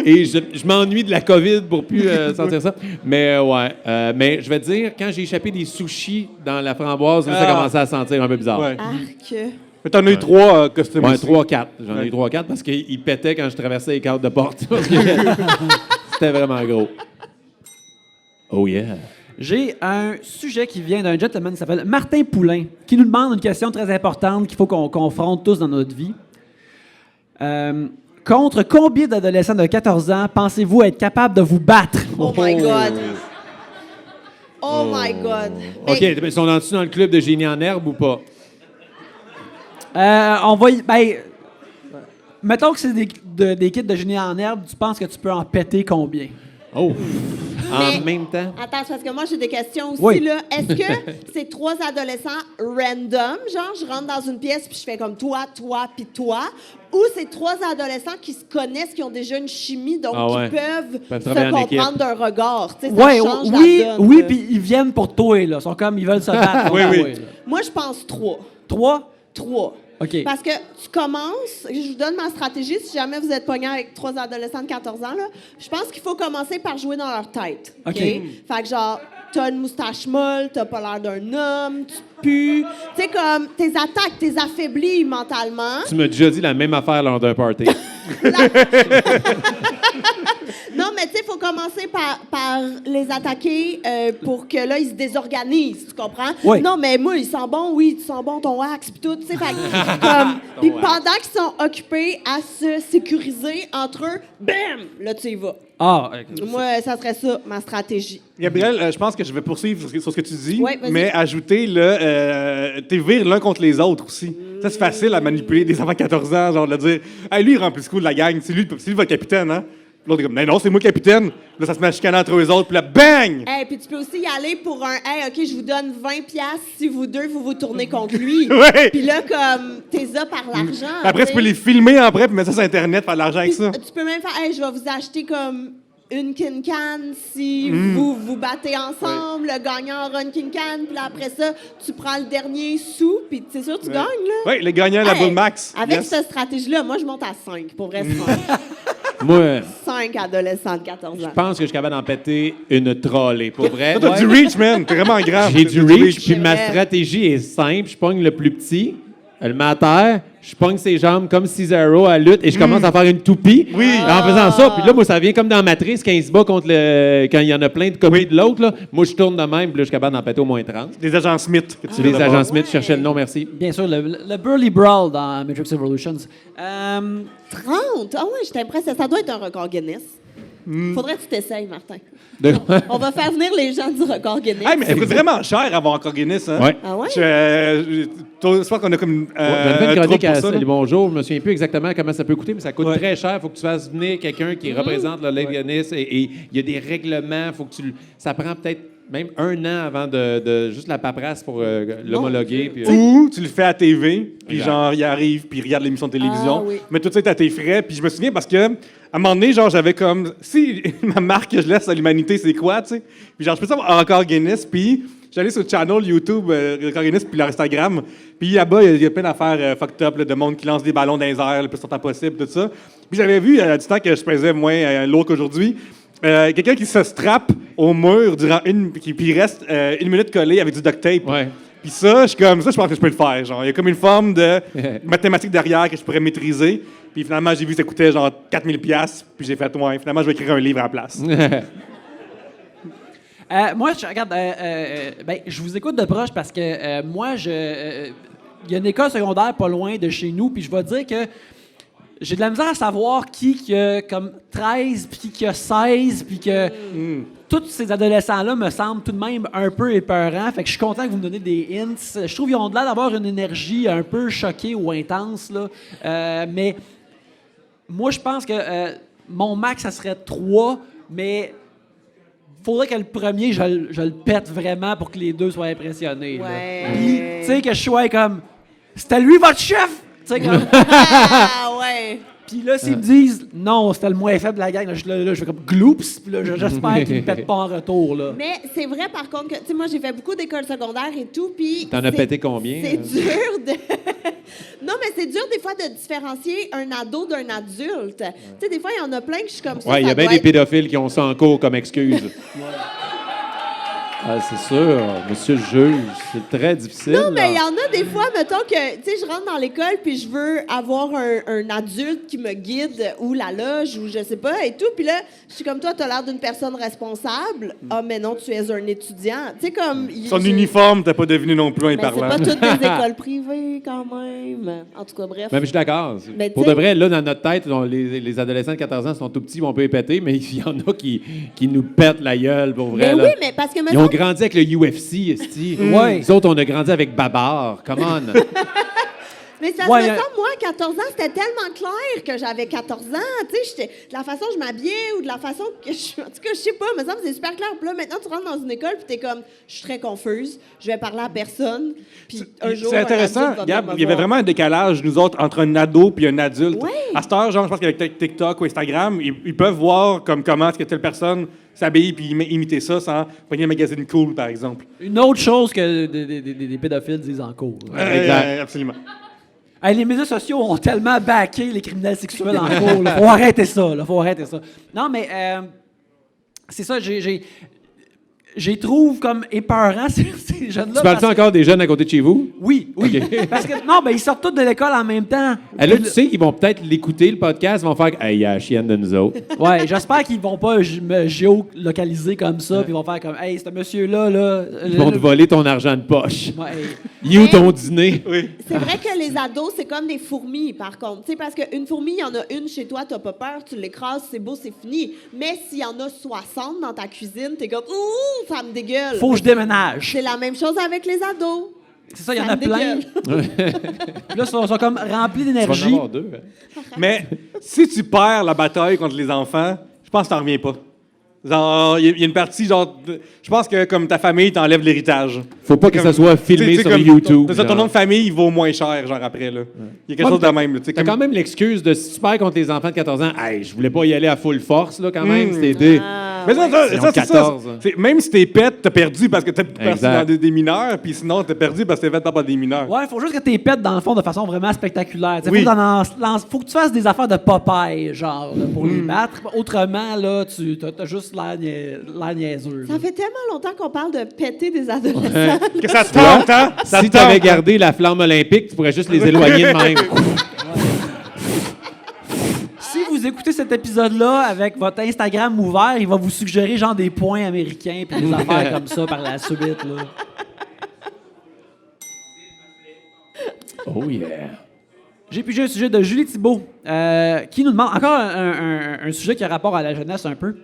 Et je m'ennuie de la COVID pour plus sentir ça. Mais mais je vais te dire, quand j'ai échappé des sushis dans la framboise, là, ça commençait à sentir un peu bizarre. Ouais. Arc. Mais t'en as eu 3 costumes Ouais, aussi. 3-4. J'en ai eu 3-4 parce qu'ils pétaient quand je traversais les cadres de porte. Parce que c'était vraiment gros. Oh yeah. J'ai un sujet qui vient d'un gentleman qui s'appelle Martin Poulain, qui nous demande une question très importante qu'il faut qu'on confronte tous dans notre vie. Contre combien d'adolescents de 14 ans pensez-vous être capable de vous battre? Oh my God. Oh my God. OK, ils sont dans le club de génie en herbe ou pas? On va mettons que c'est des kits de génie en herbe, tu penses que tu peux en péter combien? Oh! Mais- En même temps? Attends, parce que moi, j'ai des questions aussi. Oui. Là. Est-ce que c'est 3 adolescents random, genre, je rentre dans une pièce puis je fais comme toi, puis toi, ou c'est 3 adolescents qui se connaissent, qui ont déjà une chimie, donc Ah ouais. qui peuvent Peuvent se travailler en équipe. comprendre d'un regard. Tu sais, ça Ouais, change oui, la donne, oui, là. puis ils viennent pour toi, là. Ils sont comme, ils veulent se battre. Oui, oui. Moi, je pense 3. 3? 3. OK. Parce que tu commences, je vous donne ma stratégie, si jamais vous êtes pogné avec 3 adolescents de 14 ans, là, je pense qu'il faut commencer par jouer dans leur tête. OK? OK. Fait que genre, t'as une moustache molle, t'as pas l'air d'un homme, tu pues. Tu sais, comme, tes attaques, t'es affaiblis mentalement. Tu m'as déjà dit la même affaire lors d'un party. Non, mais tu sais, il faut commencer par les attaquer pour que là, ils se désorganisent, tu comprends? Oui. Non, mais moi, il sent bon, oui, tu sens bon ton wax, puis tout, tu sais. Fait que, comme, puis pendant qu'ils sont occupés à se sécuriser entre eux, bam, là, tu y vas. Ah, Moi, ça serait ça, ma stratégie. Gabriel, je pense que je vais poursuivre sur ce que tu dis, Ouais, vas-y. mais ajouter t'es vire l'un contre les autres aussi. Ça, c'est facile à manipuler des enfants de 14 ans, genre de dire hey, lui, il rend plus cool de la gang, c'est lui votre capitaine, hein? L'autre est comme non, c'est moi le capitaine. Là, ça se met à chicaner entre eux autres, puis là, bang! Hey, puis tu peux aussi y aller pour un hey, OK, je vous donne 20$ si vous deux, vous tournez contre lui. Ouais. Puis là, comme, t'es là par l'argent. Après, tu peux les filmer après, puis mettre ça sur Internet, faire de l'argent avec Puis, ça. tu peux même faire, hey, je vais vous acheter comme une Kin Can si vous vous battez ensemble. Le gagnant aura une Kin Can. Puis là, après ça, tu prends le dernier sou, puis c'est sûr, tu gagnes, là. Oui, les gagnants, la Hey, boule max. Avec Yes. cette stratégie-là, moi, je monte à 5. Pour vrai, c'est Moi, 5 adolescents de 14 ans. je pense que je suis capable d'en péter une trolley. Pour vrai, Toi, t'as du reach, man. T'es vraiment grave. j'ai du T'as reach, puis C'est ma vrai. stratégie est simple. Je pogne le plus petit, elle met à terre, je pogne ses jambes comme Cesaro à lutte et je commence à faire une toupie. Oui. En faisant ça, puis là, moi, ça vient comme dans Matrice quand il se bat contre quand il y en a plein de copies de l'autre. Là. Moi, je tourne de même, puis là, je suis capable d'en péter au moins 30. Les agents Smith. C'est les agents Smith, je cherchais le nom, merci. Bien sûr, le Burly Brawl dans Matrix Evolutions. 30? Ah ouais, j'étais impressionnée. Ça doit être un record Guinness. Faudrait que tu t'essayes, Martin. On va faire venir les gens du record Guinness. Hey, mais ça coûte vraiment cher avoir encore Guinness. Hein? Ouais. Ah ouais? Je pense qu'on a comme. J'avais fait une chronique à ça, Salut Bonjour. Je me souviens plus exactement comment ça peut coûter, mais ça coûte Ouais. très cher. Il faut que tu fasses venir quelqu'un qui représente le Lake Guinness et il y a des règlements. Faut que ça prend peut-être même 1 an avant de juste la paperasse pour l'homologuer. Puis, Ou tu le fais à TV, puis Exact. genre, il arrive, puis il regarde l'émission de télévision. Ah, oui. Mais tout ça est à tes frais. Puis je me souviens parce que, à un moment donné, genre, j'avais comme. Si ma marque que je laisse à l'humanité, c'est quoi, tu sais? Puis genre, je peux savoir encore Guinness, puis j'allais sur le channel YouTube, Record Guinness, puis leur Instagram. Puis là-bas, il y a plein d'affaires fucked up, là, de monde qui lance des ballons dans les airs le plus longtemps possible, tout ça. Puis j'avais vu, du temps que je pesais moins lourd qu'aujourd'hui, quelqu'un qui se strappe au mur durant puis il reste 1 minute collé avec du duct tape. Ouais. Puis ça, je pense que je peux le faire. Genre, il y a comme une forme de mathématique derrière que je pourrais maîtriser. Puis finalement, j'ai vu que ça coûtait genre 4000$. Puis j'ai fait, ouais, finalement, je vais écrire un livre à la place. Moi, regarde, je vous écoute de proche parce que moi, il y a une école secondaire pas loin de chez nous, puis je vais dire que j'ai de la misère à savoir qui a comme 13, puis qui a 16, puis que tous ces adolescents-là me semblent tout de même un peu épeurants. Fait que je suis content que vous me donnez des hints. Je trouve qu'ils ont l'air d'avoir une énergie un peu choquée ou intense, là. Mais moi, je pense que mon max, ça serait 3, mais faudrait que le premier, je le pète vraiment pour que les deux soient impressionnés. Ouais. Puis, tu sais, que je sois comme, c'était lui votre chef! Tu sais, comme. Ah ouais! Puis là, s'ils me disent, non, c'était le moins faible de la gang, là, je fais comme gloops, puis là, j'espère qu'ils me pètent pas en retour, là. Mais c'est vrai, par contre, que, tu sais, moi, j'ai fait beaucoup d'écoles secondaires et tout, puis... T'en as pété combien? C'est dur de... Non, mais c'est dur, des fois, de différencier un ado d'un adulte. Tu sais, des fois, il y en a plein que je suis comme ça. Ouais, il y ça a bien doit des être- pédophiles qui ont ça en cours comme excuse. Ah, c'est sûr. Monsieur le juge, c'est très difficile. Non, mais il y là. en a des fois, mettons que, tu sais, je rentre dans l'école puis je veux avoir un adulte qui me guide ou la loge ou je sais pas et tout. Puis là, je suis comme toi, tu as l'air d'une personne responsable. Ah, mais non, tu es un étudiant. Tu sais, comme. Son uniforme, t'as pas devenu non plus en y Mais c'est parlant. pas toutes des écoles privées quand même. En tout cas, bref. Mais je suis d'accord. Mais Pour tu de sais- vrai, là, dans notre tête, les adolescents de 14 ans sont tout petits, on peut les péter, mais il y en a qui nous pètent la gueule, pour vrai. Mais là. oui, mais parce que Ils mettons, ont grandi avec le UFC, esti. Ouais. Nous autres, on a grandi avec Babar. Come on. Mais ça Ouais, me semble, moi, à 14 ans, c'était tellement clair que j'avais 14 ans. Tu sais, de la façon dont je m'habillais ou de la façon que je... En tout cas, je sais pas, me semble que c'est super clair. Puis là, maintenant, tu rentres dans une école puis t'es comme, je suis très confuse, je vais parler à personne. Puis un jour, C'est intéressant, un adulte va Gab, venir me il y avait voir. vraiment un décalage, nous autres, entre un ado et un adulte. Ouais. À cette heure, genre, je pense qu'avec TikTok ou Instagram, ils peuvent voir comment est-ce que telle personne s'habille puis imiter ça sans pogner un magazine cool, par exemple. Une autre chose que des pédophiles disent en cours. Exact. Absolument. Hey, les médias sociaux ont tellement backé les criminels sexuels en cours. Là. Faut arrêter ça. Là. Faut arrêter ça. Non, mais c'est ça. J'ai trouve comme épeurant ces jeunes-là. Tu parles-tu parce que- encore des jeunes à côté de chez vous? Oui, oui. Parce que non, ben ils sortent tous de l'école en même temps. Ah, là, tu sais qu'ils vont peut-être l'écouter, le podcast, ils vont faire « Hey, il y a la chienne de nous autres. Ouais, j'espère qu'ils vont pas me géolocaliser comme ça, puis ils vont faire comme, hey, ce monsieur-là, là. » Ils vont te voler ton argent de poche. Ouais. Il est où ton dîner? Oui. C'est vrai que les ados, c'est comme des fourmis, par contre. Tu sais, parce qu'une fourmi, il y en a une chez toi, t'as pas peur, tu l'écrases, c'est beau, c'est fini. Mais s'il y en a 60 dans ta cuisine, t'es comme, ouh, ça me dégueule. Faut que je déménage. C'est la même chose avec les ados. C'est ça, il y en Ça a me plein. dégueule. Puis là, ils sont comme remplis Tu vas en d'énergie. avoir 2. Hein? Mais si tu perds la bataille contre les enfants, je pense que t'en reviens pas. Genre, il y a une partie, genre, je pense que comme ta famille t'enlève l'héritage. Faut pas que ça soit filmé Tu sais, sur comme YouTube. Ton genre. nom de famille, il vaut moins cher, genre, après, là. Il y a quelque Ouais, chose de même, là. Tu sais, T'as comme- quand même l'excuse de si tu perds contre les enfants de 14 ans, hey, je voulais pas y aller à full force, là, quand même, c'était aidé. Ah, Mais ça, ouais. c'est ça. 14. Même si t'es pète, t'as perdu parce que t'es parti Exact. dans des mineurs, puis sinon, t'as perdu parce que t'es fait par des mineurs. Ouais, il faut juste que tu les pètes dans le fond de façon vraiment spectaculaire. Oui. Faut que tu fasses des affaires de Popeye, genre, là, pour les battre. Autrement, là, tu as juste l'air niaiseux. Ça fait tellement longtemps qu'on parle de péter des adolescents. Que ça te tente, hein? Ça Si te tu avais tente. gardé la flamme olympique, tu pourrais juste les éloigner de même. Si vous écoutez cet épisode-là avec votre Instagram ouvert, il va vous suggérer genre des points américains puis des affaires comme ça par la suite. Là. Oh yeah. J'ai pigé un sujet de Julie Thibault qui nous demande encore un sujet qui a rapport à la jeunesse un peu.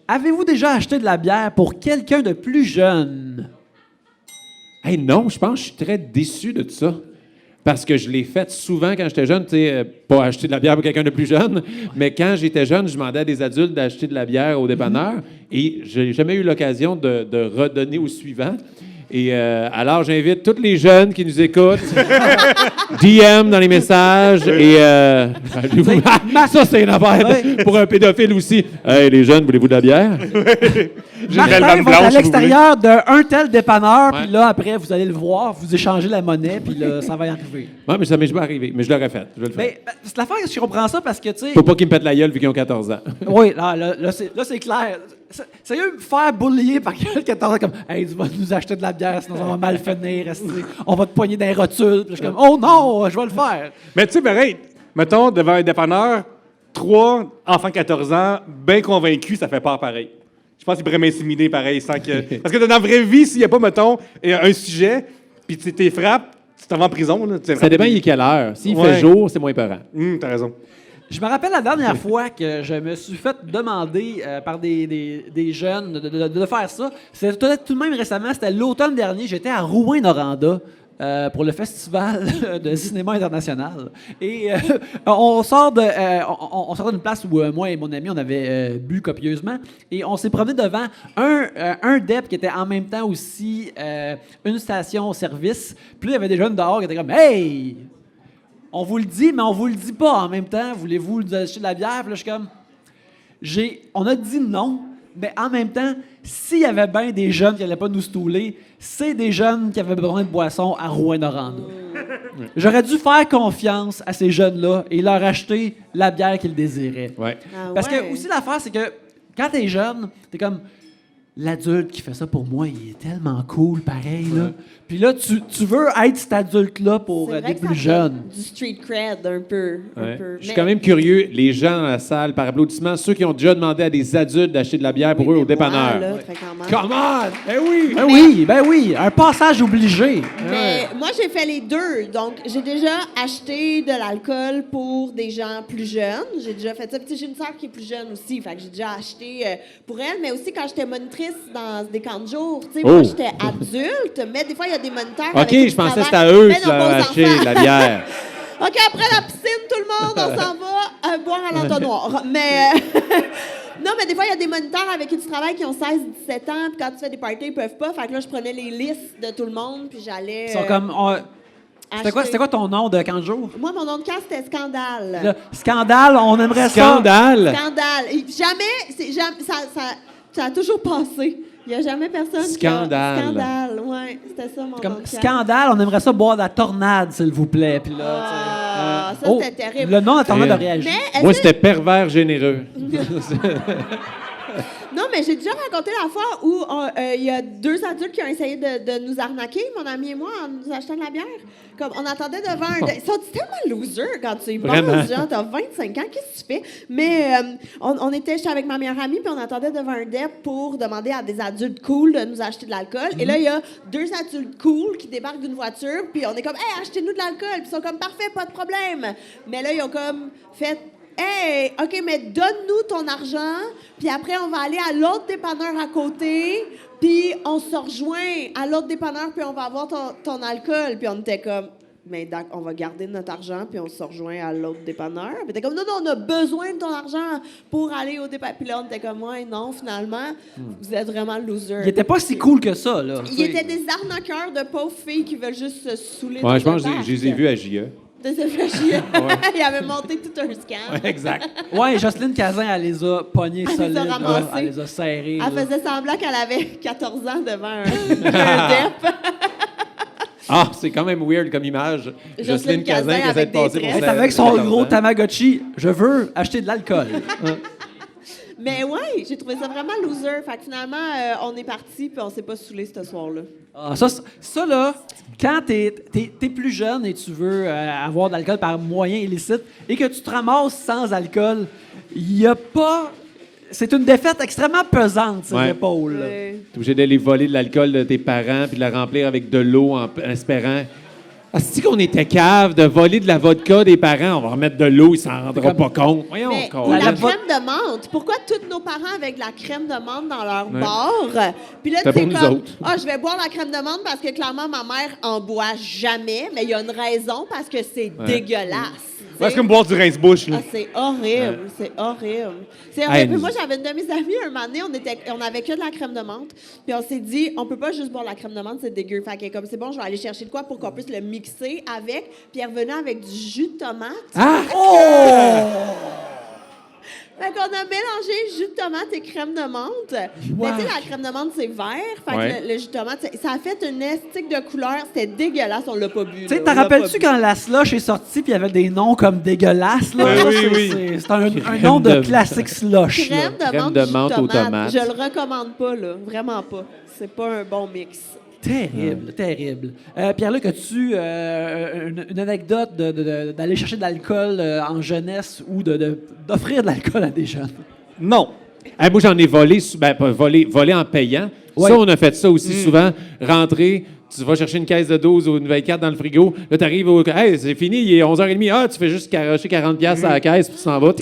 Avez-vous déjà acheté de la bière pour quelqu'un de plus jeune? Hey, non, je pense que je suis très déçu de tout ça. Parce que je l'ai fait souvent quand j'étais jeune, tu sais, pas acheter de la bière pour quelqu'un de plus jeune, mais quand j'étais jeune, je demandais à des adultes d'acheter de la bière au dépanneur et j'ai jamais eu l'occasion de redonner au suivant. Et alors, j'invite tous les jeunes qui nous écoutent, DM dans les messages et ça, c'est une affaire pour un pédophile aussi. Hey, les jeunes, voulez-vous de la bière? Martin va blanche, à si l'extérieur d'un tel dépanneur, Ouais. puis là, après, vous allez le voir, vous échangez la monnaie, puis là, ça va y arriver. Ouais, mais ça m'est jamais arrivé. Mais je l'aurais fait. Je vais le faire. Mais c'est l'affaire que je comprends ça parce que, tu sais... Faut pas qu'ils me pètent la gueule vu qu'ils ont 14 ans. Oui, là, c'est clair. Sérieux, me faire bullier par quelqu'un de 14 ans comme « Hey, tu vas nous acheter de la bière, sinon ça va mal finir, on va te poigner dans les rotules. » Puis je suis comme « Oh non, je vais le faire. » Mais tu sais, pareil, mettons, devant un dépanneur, 3 enfants de 14 ans, bien convaincus, ça fait peur pareil. Je pense qu'ils pourraient m'intimider pareil, sans que... Parce que dans la vraie vie, s'il n'y a pas, mettons, un sujet, puis tu t'es frappes, tu t'en vas en prison. Là, Ça dépend, il est quelle heure. S'il Ouais. fait jour, c'est moins peurant. T'as raison. Je me rappelle la dernière fois que je me suis fait demander par des jeunes de faire ça. C'était peut-être tout de même récemment, c'était l'automne dernier. J'étais à Rouyn-Noranda pour le Festival de cinéma international. Et on sort d'une place où moi et mon ami, on avait bu copieusement. Et on s'est promené devant un DEP qui était en même temps aussi une station-service. Puis là, il y avait des jeunes dehors qui étaient comme « Hey! » On vous le dit, mais on vous le dit pas en même temps. Voulez-vous nous acheter de la bière? Puis là, je suis comme... On a dit non, mais en même temps, s'il y avait bien des jeunes qui n'allaient pas nous stouler, c'est des jeunes qui avaient besoin de boissons à Rouyn-Noranda. J'aurais dû faire confiance à ces jeunes-là et leur acheter la bière qu'ils désiraient. Ouais. Ah Parce ouais. que aussi l'affaire, c'est que quand t'es jeune, t'es comme... L'adulte qui fait ça pour moi, il est tellement cool, pareil, là. Puis là, tu veux être cet adulte-là pour C'est vrai des que ça plus fait jeunes. Du street cred, un peu. Ouais. peu. Je suis Mais- quand même curieux, les gens dans la salle, par applaudissement, ceux qui ont déjà demandé à des adultes d'acheter de la bière pour eux mais au dépanneur. moi, là, fait quand même. Come on! Eh oui! Ben oui, un passage obligé. Mais moi, j'ai fait les deux. Donc, j'ai déjà acheté de l'alcool pour des gens plus jeunes. J'ai déjà fait ça. Puis, tu sais, j'ai une sœur qui est plus jeune aussi. Fait que j'ai déjà acheté pour elle. Mais aussi, quand j'étais monitrice dans des camps de jour, tu sais, Oh. moi, j'étais adulte. Mais des fois, il y a des moniteurs. avec OK, qui je pensais que travaillent. c'était à eux Mais qui non, leur pas aux acheté enfants. de la bière. OK, après la piscine, tout le monde, on s'en va boire à l'entonnoir. Mais non, mais des fois, il y a des moniteurs avec qui tu travailles qui ont 16-17 ans, puis quand tu fais des parties, ils peuvent pas. Fait que là, je prenais les listes de tout le monde, puis j'allais Ils sont comme. acheter. C'était quoi ton nom de camp de jour? Moi, mon nom de cast, c'était Scandale. Là, Scandale, on aimerait Scandale! Scandale. Et ça a toujours passé. Il n'y a jamais personne Scandale. qui a... Scandale, ouais. C'était ça, mon nom Comme de cast. Scandale, on aimerait ça boire de la tornade, s'il vous plaît. Puis là, Ah, tu sais, ça, c'était terrible. Le nom de la tornade a Mais- réagi. Mais Moi, est-ce que- c'était pervers généreux. Non, mais j'ai déjà raconté la fois où il y a deux adultes qui ont essayé de nous arnaquer, mon ami et moi, en nous achetant de la bière. Comme on attendait devant un... Ils sont tellement losers quand tu y Vraiment. penses, genre, t'as 25 ans, qu'est-ce que tu fais? Mais j'étais avec ma meilleure amie, puis on attendait devant un DEP pour demander à des adultes cool de nous acheter de l'alcool. Et là, il y a deux adultes cool qui débarquent d'une voiture, puis on est comme, hey, achetez-nous de l'alcool. Puis ils sont comme, parfait, pas de problème. Mais là, ils ont comme fait... Hey, OK, mais donne-nous ton argent, puis après, on va aller à l'autre dépanneur à côté, puis on se rejoint à l'autre dépanneur, puis on va avoir ton alcool. Puis on était comme, mais on va garder notre argent, puis on se rejoint à l'autre dépanneur. Puis t'es comme, non, on a besoin de ton argent pour aller au dépanneur. Puis là, on était comme, ouais, non, finalement, vous êtes vraiment loser. Il était pas si cool que ça, là. Ils étaient des arnaqueurs de pauvres filles qui veulent juste se saouler. Ouais, dans je pense un que je les ai parc. vus à JE. De se faire chier. Il avait monté tout un scan. Ouais, exact. Ouais, Jocelyne Cazin, elle les a pognés Elle les a solides. là. ramassés. Elle les a serrés. Elle là. faisait semblant qu'elle avait 14 ans devant un DEP. Ah, c'est quand même weird comme image. Jocelyne Cazin qui essaie avec de passer des pour tresses. Elle est avec son 14 gros ans. Tamagotchi. Je veux acheter de l'alcool. Mais ouais, j'ai trouvé ça vraiment loser. Fait que finalement, on est parti puis on s'est pas saoulé ce soir-là. Ah, ça, là, quand t'es plus jeune et tu veux avoir de l'alcool par moyen illicite et que tu te ramasses sans alcool, il n'y a pas... C'est une défaite extrêmement pesante, ces Ouais. épaules. là. T'es obligé d'aller voler de l'alcool de tes parents puis de la remplir avec de l'eau en espérant. Ah, c'est qu'on était cave de voler de la vodka des parents, on va remettre de l'eau, ils s'en rendront pas compte. Voyons, Mais con. ou la La crème de menthe. Pourquoi tous nos parents avec de la crème de menthe dans leur Ouais. bar? Puis là, C'était tu sais, pour nous comme, autres. je vais boire la crème de menthe parce que clairement, ma mère en boit jamais. Mais il y a une raison parce que c'est dégueulasse. Ouais, c'est comme boire du rince-bouche, là. Ah, c'est horrible, c'est horrible. C'est Hey, horrible. Puis nous- moi, j'avais une de mes amies, un moment donné, on avait que de la crème de menthe. Puis on s'est dit, on peut pas juste boire la crème de menthe, c'est dégueu. Fait que comme c'est bon, je vais aller chercher de quoi pour qu'on puisse le mixer avec. Puis elle revenait avec du jus de tomate. Ah! Fait qu'on a mélangé jus de tomate et crème de menthe. Mais tu sais, la crème de menthe, c'est vert. Fait Ouais. que le jus de tomate, ça a fait une estique de couleur. C'était dégueulasse, on l'a pas bu. Tu sais, là, t'en on l'a rappelles-tu pas bu. quand la slush est sortie puis il y avait des noms comme dégueulasses? Là? Ben Ça, oui, c'est- oui. c'est un Crème nom de de- classique slush. là. Crème de Crème menthe, de jus de menthe aux tomate. tomates. Je le recommande pas, là. Vraiment pas. C'est pas un bon mix. Terrible, terrible. Pierre-Luc, as-tu une anecdote d'aller chercher de l'alcool en jeunesse ou d'offrir de l'alcool à des jeunes? Non. Hey, moi, j'en ai volé, pas volé en payant. Ouais. Ça, on a fait ça aussi souvent. Rentrer, tu vas chercher une caisse de 12 ou une nouvelle carte dans le frigo. Là, tu arrives au. Hey, c'est fini, il est 11h30. Ah, tu fais juste garocher 40$ à la caisse, puis tu t'en vas.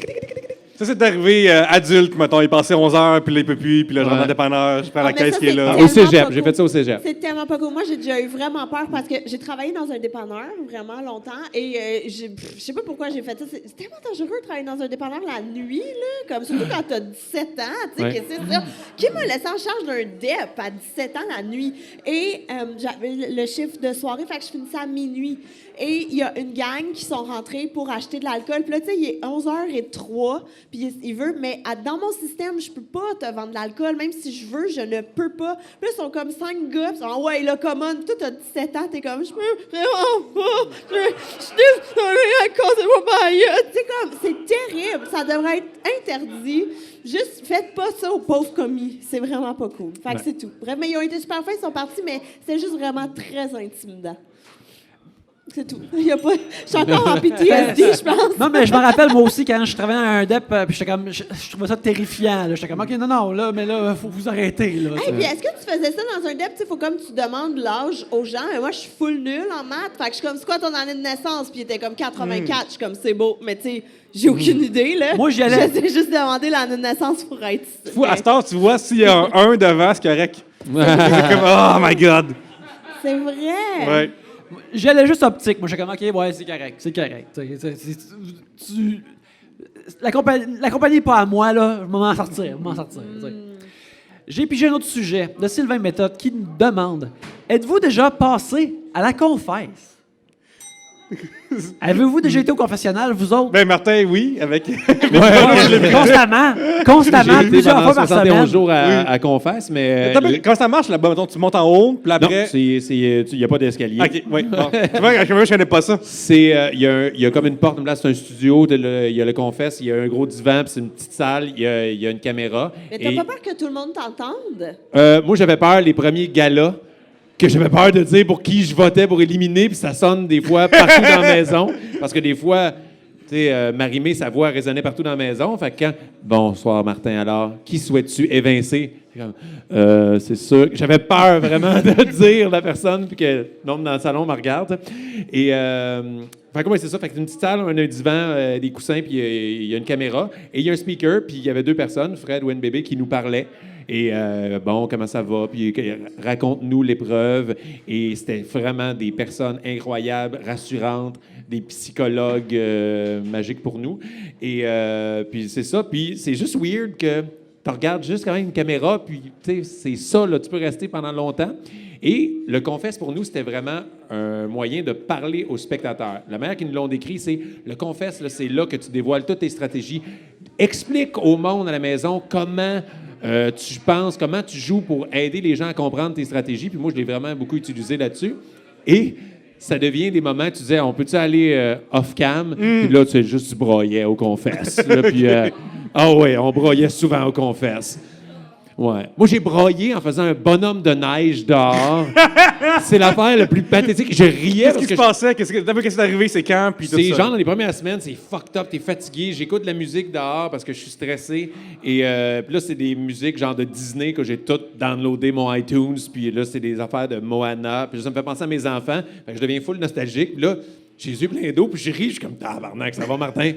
Ça, c'est arrivé adulte, mettons. Il est passé 11 heures, puis là, il peut plus, puis là, je rentre Ouais. dans le dépanneur, je prends la Ah, mais caisse ça, qui est c'est là. tellement Au cégep, pas j'ai cool. fait ça au cégep. C'est tellement pas cool. Moi, j'ai déjà eu vraiment peur parce que j'ai travaillé dans un dépanneur vraiment longtemps et je sais pas pourquoi j'ai fait ça. C'est tellement dangereux de travailler dans un dépanneur la nuit, là, comme surtout quand t'as 17 ans. Tu sais, Ouais. que c'est ça. Qui m'a laissé en charge d'un DEP à 17 ans la nuit? Et j'avais le chiffre de soirée, fait que je finissais à minuit. Et il y a une gang qui sont rentrés pour acheter de l'alcool. Puis là, tu sais, il est 11h03, puis il veut, mais dans mon système, je peux pas te vendre de l'alcool. Même si je veux, je ne peux pas. Puis là, ils sont comme 5 gars, puis ils sont « Ouais, là, come on. » Puis toi, t'as 17 ans, t'es comme « Je peux vraiment pas. Je suis désolée à cause de mon baillot. » Tu sais, comme, c'est terrible. Ça devrait être interdit. Juste, faites pas ça aux pauvres commis. C'est vraiment pas cool. Fait que c'est tout. Bref, mais ils ont été super fins, ils sont partis, mais c'était juste vraiment très intimidant. C'est tout. Il y a pas... Je suis encore en PTSD, je pense. Non, mais je me rappelle, moi aussi, quand je travaillais à un DEP, puis j'étais comme, je trouvais ça terrifiant. là. J'étais comme, OK, non, là, mais là, faut vous arrêter. Là, Hey, puis est-ce que tu faisais ça dans un DEP? Il faut comme tu demandes l'âge aux gens. Et moi, je suis full nulle en maths. Fait que je suis comme, c'est quoi ton année de naissance? Puis il était comme 84. Je suis comme, c'est beau. Mais tu sais, j'ai aucune idée, là. Moi, j'y allais. J'essaie juste de demander l'année de naissance pour être... Fou, à cette heure, tu vois, s'il y a un 1 devant, c'est correct. C'est comme, oh my God. C'est vrai. Ouais. J'allais juste optique. Moi, j'étais comme, OK, ouais, c'est correct. C'est correct. La compagnie n'est pas à moi, là. Je vais m'en sortir. tu sais. J'ai pigé un autre sujet de Sylvain Méthode qui nous demande êtes-vous déjà passé à la confesse? Avez-vous déjà été au confessionnal, vous autres? Ben, Martin, oui, avec. Constamment, J'ai été plusieurs pendant fois par 71 semaine. jours Oui. à Confesse, mais... Comment ça marche là-bas? Mettons, tu montes en haut, puis non, après. il n'y a pas d'escalier. Ok, oui. Bon. Tu vois, je connais pas ça. C'est, il y a comme une porte, là, c'est un studio, il y a le Confesse, il y a un gros divan, puis c'est une petite salle, il y a une caméra. Mais t'as Et, pas peur que tout le monde t'entende? moi, j'avais peur les premiers galas, que j'avais peur de dire pour qui je votais pour éliminer, puis ça sonne des fois partout dans la maison. Parce que des fois, tu sais, Marie-Mé, sa voix résonnait partout dans la maison. Fait que quand... Bonsoir, Martin, alors, qui souhaites-tu évincer? C'est sûr. J'avais peur vraiment de dire la personne, puis que l'homme dans le salon me regarde. Et... fait que, ouais, c'est ça. Fait que c'est une petite salle, on a un divan, des coussins, puis il y a une caméra. Et il y a un speaker, puis il y avait deux personnes, Fred ou Bébé, qui nous parlaient. Et bon, comment ça va? Puis raconte-nous l'épreuve. Et c'était vraiment des personnes incroyables, rassurantes, des psychologues magiques pour nous. Et puis c'est ça. Puis c'est juste weird que tu regardes juste quand même une caméra, puis c'est ça, là, tu peux rester pendant longtemps. Et le Confesse, pour nous, c'était vraiment un moyen de parler aux spectateurs. La manière qu'ils nous l'ont décrit, c'est le Confesse, là, c'est là que tu dévoiles toutes tes stratégies. Explique au monde à la maison comment tu penses, comment tu joues pour aider les gens à comprendre tes stratégies. Puis moi, je l'ai vraiment beaucoup utilisé là-dessus. Et ça devient des moments, tu disais, on peut-tu aller off-cam? Puis là, tu juste du broyais au Confesse. Là, puis, ouais, on broyait souvent au Confesse. Ouais. Moi, j'ai broyé en faisant un bonhomme de neige dehors. C'est l'affaire la plus pathétique. Je riais Qu'est-ce qui se passait? Qu'est-ce qui est arrivé? C'est quand? Puis tout c'est ça. genre dans les premières semaines, c'est fucked up, t'es fatigué. J'écoute de la musique dehors parce que je suis stressé. Et puis là, c'est des musiques genre de Disney que j'ai toutes downloadé mon iTunes. Puis là, c'est des affaires de Moana. Puis ça me fait penser à mes enfants. Fait que je deviens full nostalgique. Puis là, j'ai les yeux pleins d'eau, puis je ris, je suis comme tabarnak, ça va, Martin?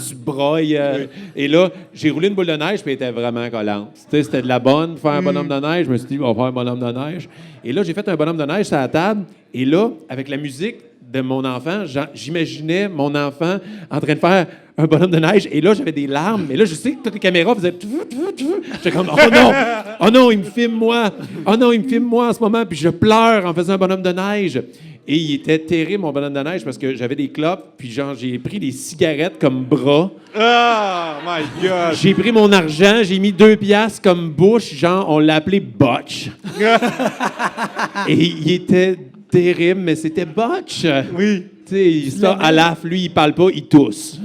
Tu broyes. Et là, j'ai roulé une boule de neige, puis elle était vraiment collante. Tu sais, c'était de la bonne, faire un bonhomme de neige. Je me suis dit, on va faire un bonhomme de neige. Et là, j'ai fait un bonhomme de neige sur la table. Et là, avec la musique de mon enfant, j'imaginais mon enfant en train de faire un bonhomme de neige. Et là, j'avais des larmes. Et là, je sais que toutes les caméras faisaient... J'étais comme, oh non, il me filme moi. Oh non, il me filme moi en ce moment. Puis je pleure en faisant un bonhomme de neige. Et il était terrible, mon bonhomme de neige, parce que j'avais des clopes, puis genre, j'ai pris des cigarettes comme bras. Oh my God! J'ai pris mon argent, j'ai mis 2 piastres comme bouche, genre, on l'a appelé Butch. Et il était terrible, mais c'était Butch. Oui. Tu sais, ça, Alaf, lui, il parle pas, il tousse.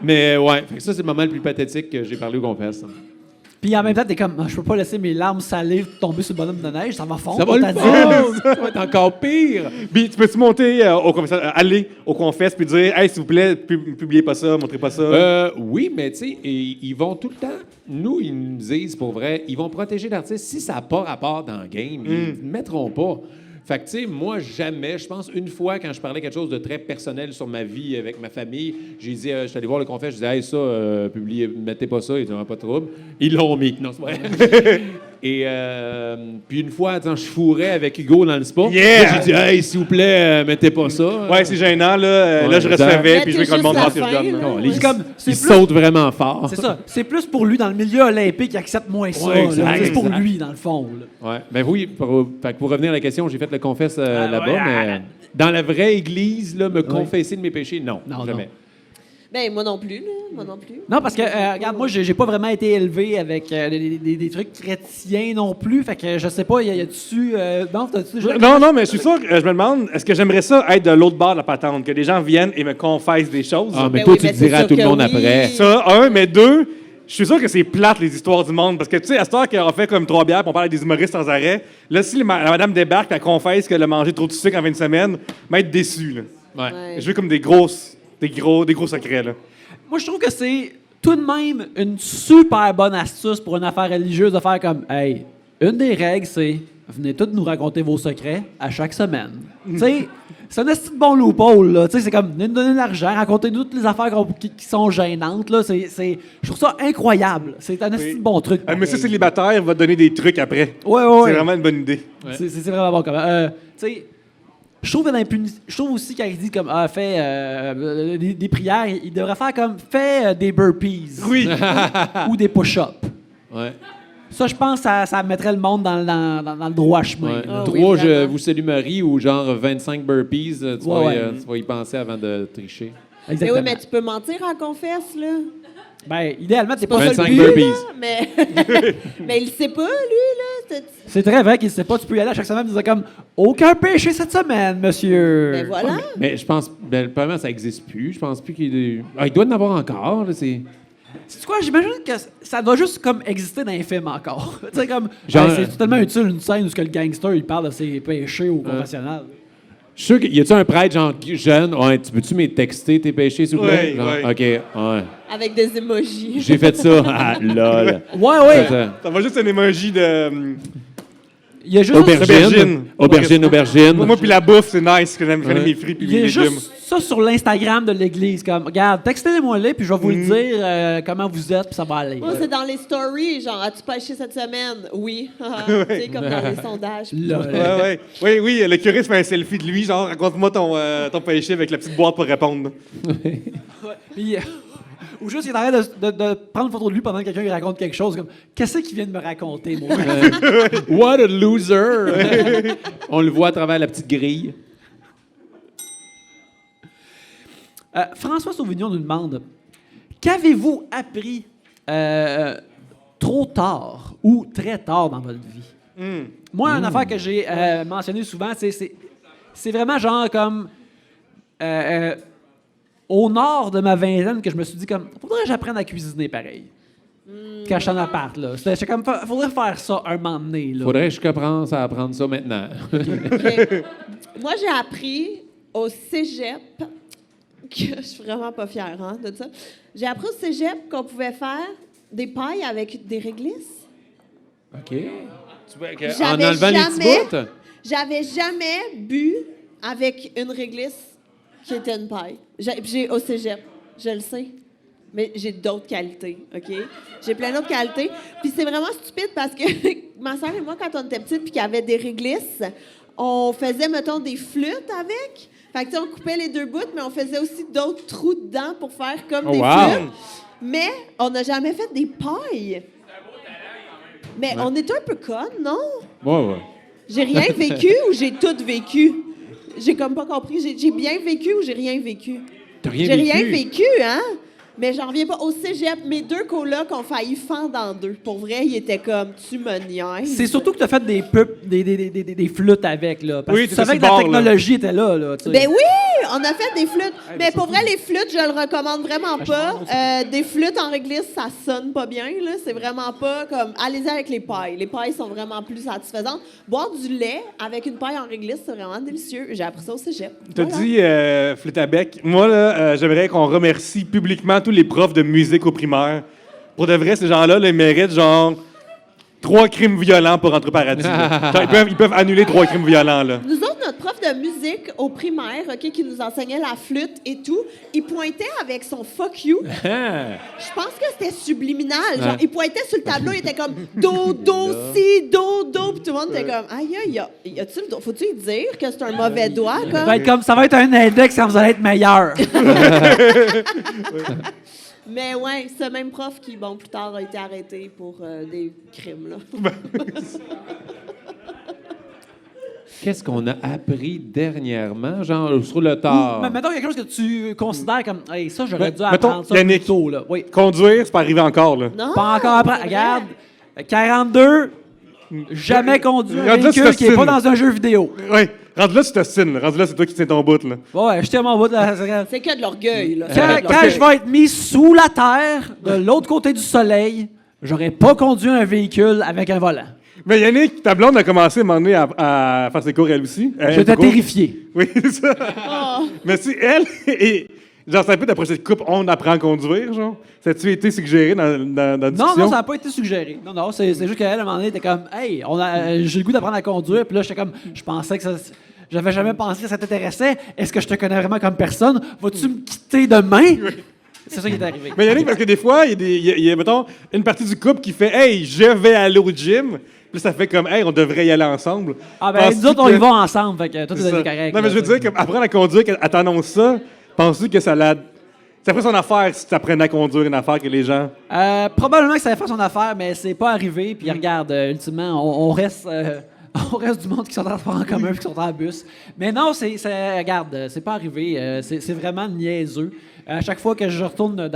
Mais ouais, fait que ça, c'est le moment le plus pathétique que j'ai parlé au Confesse. Puis en même temps, t'es comme, je peux pas laisser mes larmes salées tomber sur le bonhomme de neige, ça va fondre. Ça va le faire! Ça va être encore pire! Puis, tu peux-tu monter aller au Confesse puis dire, hey, s'il vous plaît, publiez pas ça, montrez pas ça? Oui, mais tu sais, ils vont tout le temps, nous, ils nous disent pour vrai, ils vont protéger l'artiste. Si ça n'a pas rapport dans le game, ils ne mettront pas. Fait que, tu sais, moi, jamais, je pense, une fois, quand je parlais quelque chose de très personnel sur ma vie avec ma famille, j'ai dit, je suis allé voir le Confesse, je disais, hey, ça, publiez, mettez pas ça, ils disent, pas de trouble. Ils l'ont mis. Non, c'est vrai. Et puis une fois, je fourrais avec Hugo dans le spa. Yeah! Là, j'ai dit, hey, s'il vous plaît, mettez pas ça. Ouais, c'est gênant, là. Là, je recevais, puis je veux que le monde pense que je donne. Non, C'est il plus- saute vraiment fort. C'est ça. C'est plus pour lui dans le milieu olympique qui accepte moins ça. Ouais, là. exact, C'est pour exact. lui, dans le fond. Là. Ouais. Ben oui, fait que pour revenir à la question, j'ai fait le confesse là-bas, ouais, mais dans la vraie église, là, me confesser de mes péchés, non, Non, jamais. Ben, moi non plus, là. Moi non plus. Non, parce que, regarde, moi, j'ai pas vraiment été élevé avec des trucs chrétiens non plus. Fait que je sais pas, y a-tu. Non, t'as-tu déjà. Non, mais je suis sûr que je me demande, est-ce que j'aimerais ça être de l'autre bord de la patente, que des gens viennent et me confessent des choses? Ah, mais Ben toi, oui, tu mais le c'est diras à sûr tout le que monde oui. après. Ça, un, mais deux, je suis sûr que c'est plate, les histoires du monde. Parce que, tu sais, à cette heure qu'on fait comme 3 bières, puis on parle avec des humoristes sans arrêt, là, si la madame débarque, elle confesse qu'elle a mangé trop de sucre en 20 semaines, elle va être déçue, là. Ouais. Ouais. Je veux comme des gros secrets, là. Moi, je trouve que c'est tout de même une super bonne astuce pour une affaire religieuse de faire comme, hey, une des règles, c'est venez tous nous raconter vos secrets à chaque semaine. Tu sais, c'est un esti de bon loophole, là. Tu sais, c'est comme, venez nous donner de l'argent, racontez-nous toutes les affaires qui sont gênantes, là. Je trouve ça incroyable. C'est un esti de bon truc. Un monsieur pareil. célibataire va te donner des trucs après. Ouais. C'est vraiment une bonne idée. C'est vraiment bon. Tu sais, je trouve aussi quand il dit comme fais des prières, il devrait faire comme fais des burpees. Oui. Ou des push-ups. Ouais. Ça, je pense que ça mettrait le monde dans le droit chemin. Ouais. là. Ah oui, 3, je vraiment. vous salue Marie, ou genre 25 burpees, tu Ouais. vas y penser avant de tricher. Mais Exactement. oui, mais tu peux mentir en confesse, là. Ben, idéalement, c'est pas Pas ça ça 25 le but, burpees. là, mais... mais il le sait pas, lui, là. C'est très vrai qu'il sait pas, tu peux y aller à chaque semaine et dire comme aucun péché cette semaine, monsieur. Ben voilà. Mais je pense, premièrement, ça n'existe plus. Je pense plus qu'il y ait il doit y en avoir encore. Là, C'est quoi, j'imagine que ça doit juste comme exister dans les films encore. Tu sais, comme, Genre, c'est totalement utile une scène où que le gangster il parle de ses péchés au confessionnal. Je suis sûr qu'il y a-tu un prêtre genre jeune? Ouais, tu peux-tu me texter tes péchés, s'il vous plaît? Ouais, Genre, ouais. OK, ouais. Avec des emojis. J'ai fait ça. Ah, lol. Ouais. Ça va juste un emoji de. Il y a juste Aubergine. Moi, puis la bouffe, c'est nice, que j'aime mes frites puis Il y a mes légumes. juste ça sur l'Instagram de l'église. Comme, regarde, textez-moi là, puis je vais vous le dire comment vous êtes, puis ça va aller. Moi, c'est dans les stories, genre, as-tu péché cette semaine? Oui. Tu sais, comme dans les sondages. Là, Oui, le curé se fait un selfie de lui, genre, raconte-moi ton péché avec la petite boîte pour répondre. Puis, Ou juste, il est en train de prendre une photo de lui pendant que quelqu'un lui raconte quelque chose. Comme, qu'est-ce qu'il vient de me raconter, moi? What a loser! On le voit à travers la petite grille. François Sauvignon nous demande qu'avez-vous appris trop tard ou très tard dans votre vie? Moi, une affaire que j'ai mentionnée souvent, c'est vraiment genre comme au nord de ma vingtaine que je me suis dit comme faudrait que j'apprenne à cuisiner pareil. Quand je suis en appart, là. J'étais comme faudrait faire ça un moment donné. Là. Faudrait que je commence à apprendre ça maintenant. Moi, j'ai appris au cégep, que je suis vraiment pas fière de ça. J'ai appris au cégep qu'on pouvait faire des pailles avec des réglisses. OK. Tu vois en enlevant les petits bouts? J'avais jamais bu avec une réglisse qui était une paille. J'ai au cégep, je le sais. Mais j'ai d'autres qualités, OK? J'ai plein d'autres qualités. Puis c'est vraiment stupide parce que ma soeur et moi, quand on était petites puis qu'il y avait des réglisses, on faisait, mettons, des flûtes avec. Fait que, tu sais, on coupait les deux bouts, mais on faisait aussi d'autres trous dedans pour faire comme des flûtes. Mais on n'a jamais fait des pailles. Mais on est un peu connes, non? Ouais. J'ai rien vécu ou j'ai tout vécu? J'ai comme pas compris. J'ai bien vécu ou j'ai rien vécu? T'as rien J'ai vécu? rien vécu, hein? Mais j'en reviens pas. Au cégep, mes deux colocs ont failli fendre en deux. Pour vrai, ils étaient comme, tu me niaises. C'est surtout que tu as fait des flûtes avec, là. Parce Oui, que tu c'est savais que sur la le bord, technologie était là, tu sais. Ben oui, on a fait des flûtes. Mais pour vrai, les flûtes, je le recommande vraiment pas. Des flûtes en réglisse, ça sonne pas bien, là. C'est vraiment pas comme... Allez-y avec les pailles. Les pailles sont vraiment plus satisfaisantes. Boire du lait avec une paille en réglisse, c'est vraiment délicieux. J'ai appris ça au cégep. T'as Voilà. dit flûte à bec. Moi, là, j'aimerais qu'on remercie publiquement tous les profs de musique au primaire. Pour de vrai, ces gens-là, ils méritent genre 3 crimes violents pour rentrer au paradis. Genre, ils peuvent annuler 3 crimes violents, là. Nous autres, notre prof de musique au primaire, OK, qui nous enseignait la flûte et tout, il pointait avec son « fuck you ». Je pense que c'était subliminal. Genre, il pointait sur le tableau, il était comme « do, do, si, do, do ». Puis tout le monde était comme « aïe, aïe, faut-tu lui dire que c'est un mauvais doigt? » Ça va être un index quand vous allez être meilleur. Mais ouais, ce même prof qui, bon, plus tard a été arrêté pour des crimes, là. Qu'est-ce qu'on a appris dernièrement, genre sur le tard? Mais mettons quelque chose que tu considères comme hey, ça, j'aurais dû Mettons, apprendre ça Yannick. plus tôt. Là. Oui. Conduire, c'est pas arrivé encore, là. Non? Pas encore après. c'est vrai. Regarde, 42, jamais conduit un Rendu là, véhicule tu qui n'est pas t'ostines. dans un jeu vidéo. Oui. Rendu là, tu t'ostines. Rendu là, c'est toi qui tiens ton bout, là. Ouais, je tiens mon bout de la... C'est que de l'orgueil, là. Quand je vais être mis sous la terre, de l'autre côté du soleil, j'aurais pas conduit un véhicule avec un volant. Mais Yannick, ta blonde a commencé à un moment donné à faire ses cours, elle aussi. J'étais terrifié. Oui, c'est ça. Oh. Mais si elle, et genre, c'est un peu d'après cette coupe, on apprend à conduire, genre. Ça a-tu été suggéré dans la discussion? Non, ça n'a pas été suggéré. Non, c'est juste qu'elle, à un moment donné, était comme, hey, j'ai le goût d'apprendre à conduire. Puis là, j'étais comme, je pensais que ça. J'avais jamais pensé que ça t'intéressait. Est-ce que je te connais vraiment comme personne? Vas-tu me quitter demain? C'est ça qui est arrivé. Mais Yannick, parce que des fois, il y a, mettons, une partie du couple qui fait « Hey, je vais aller au gym ». Puis ça fait comme « Hey, on devrait y aller ensemble ». Ah ben, nous autres, on y va ensemble. Fait que tout C'est est ça. correct. Non, mais je veux dire qu'apprendre à conduire, qu'elle t'annonce ça, penses-tu que ça l'a... Ça ferait son affaire si tu apprenais à conduire une affaire que les gens... Probablement que ça va faire son affaire, mais c'est pas arrivé. Puis regarde, ultimement, on reste du monde qui sont en transport en commun et qui sont en bus. Mais non, regarde, c'est pas arrivé. C'est vraiment niaiseux. À chaque fois que je retourne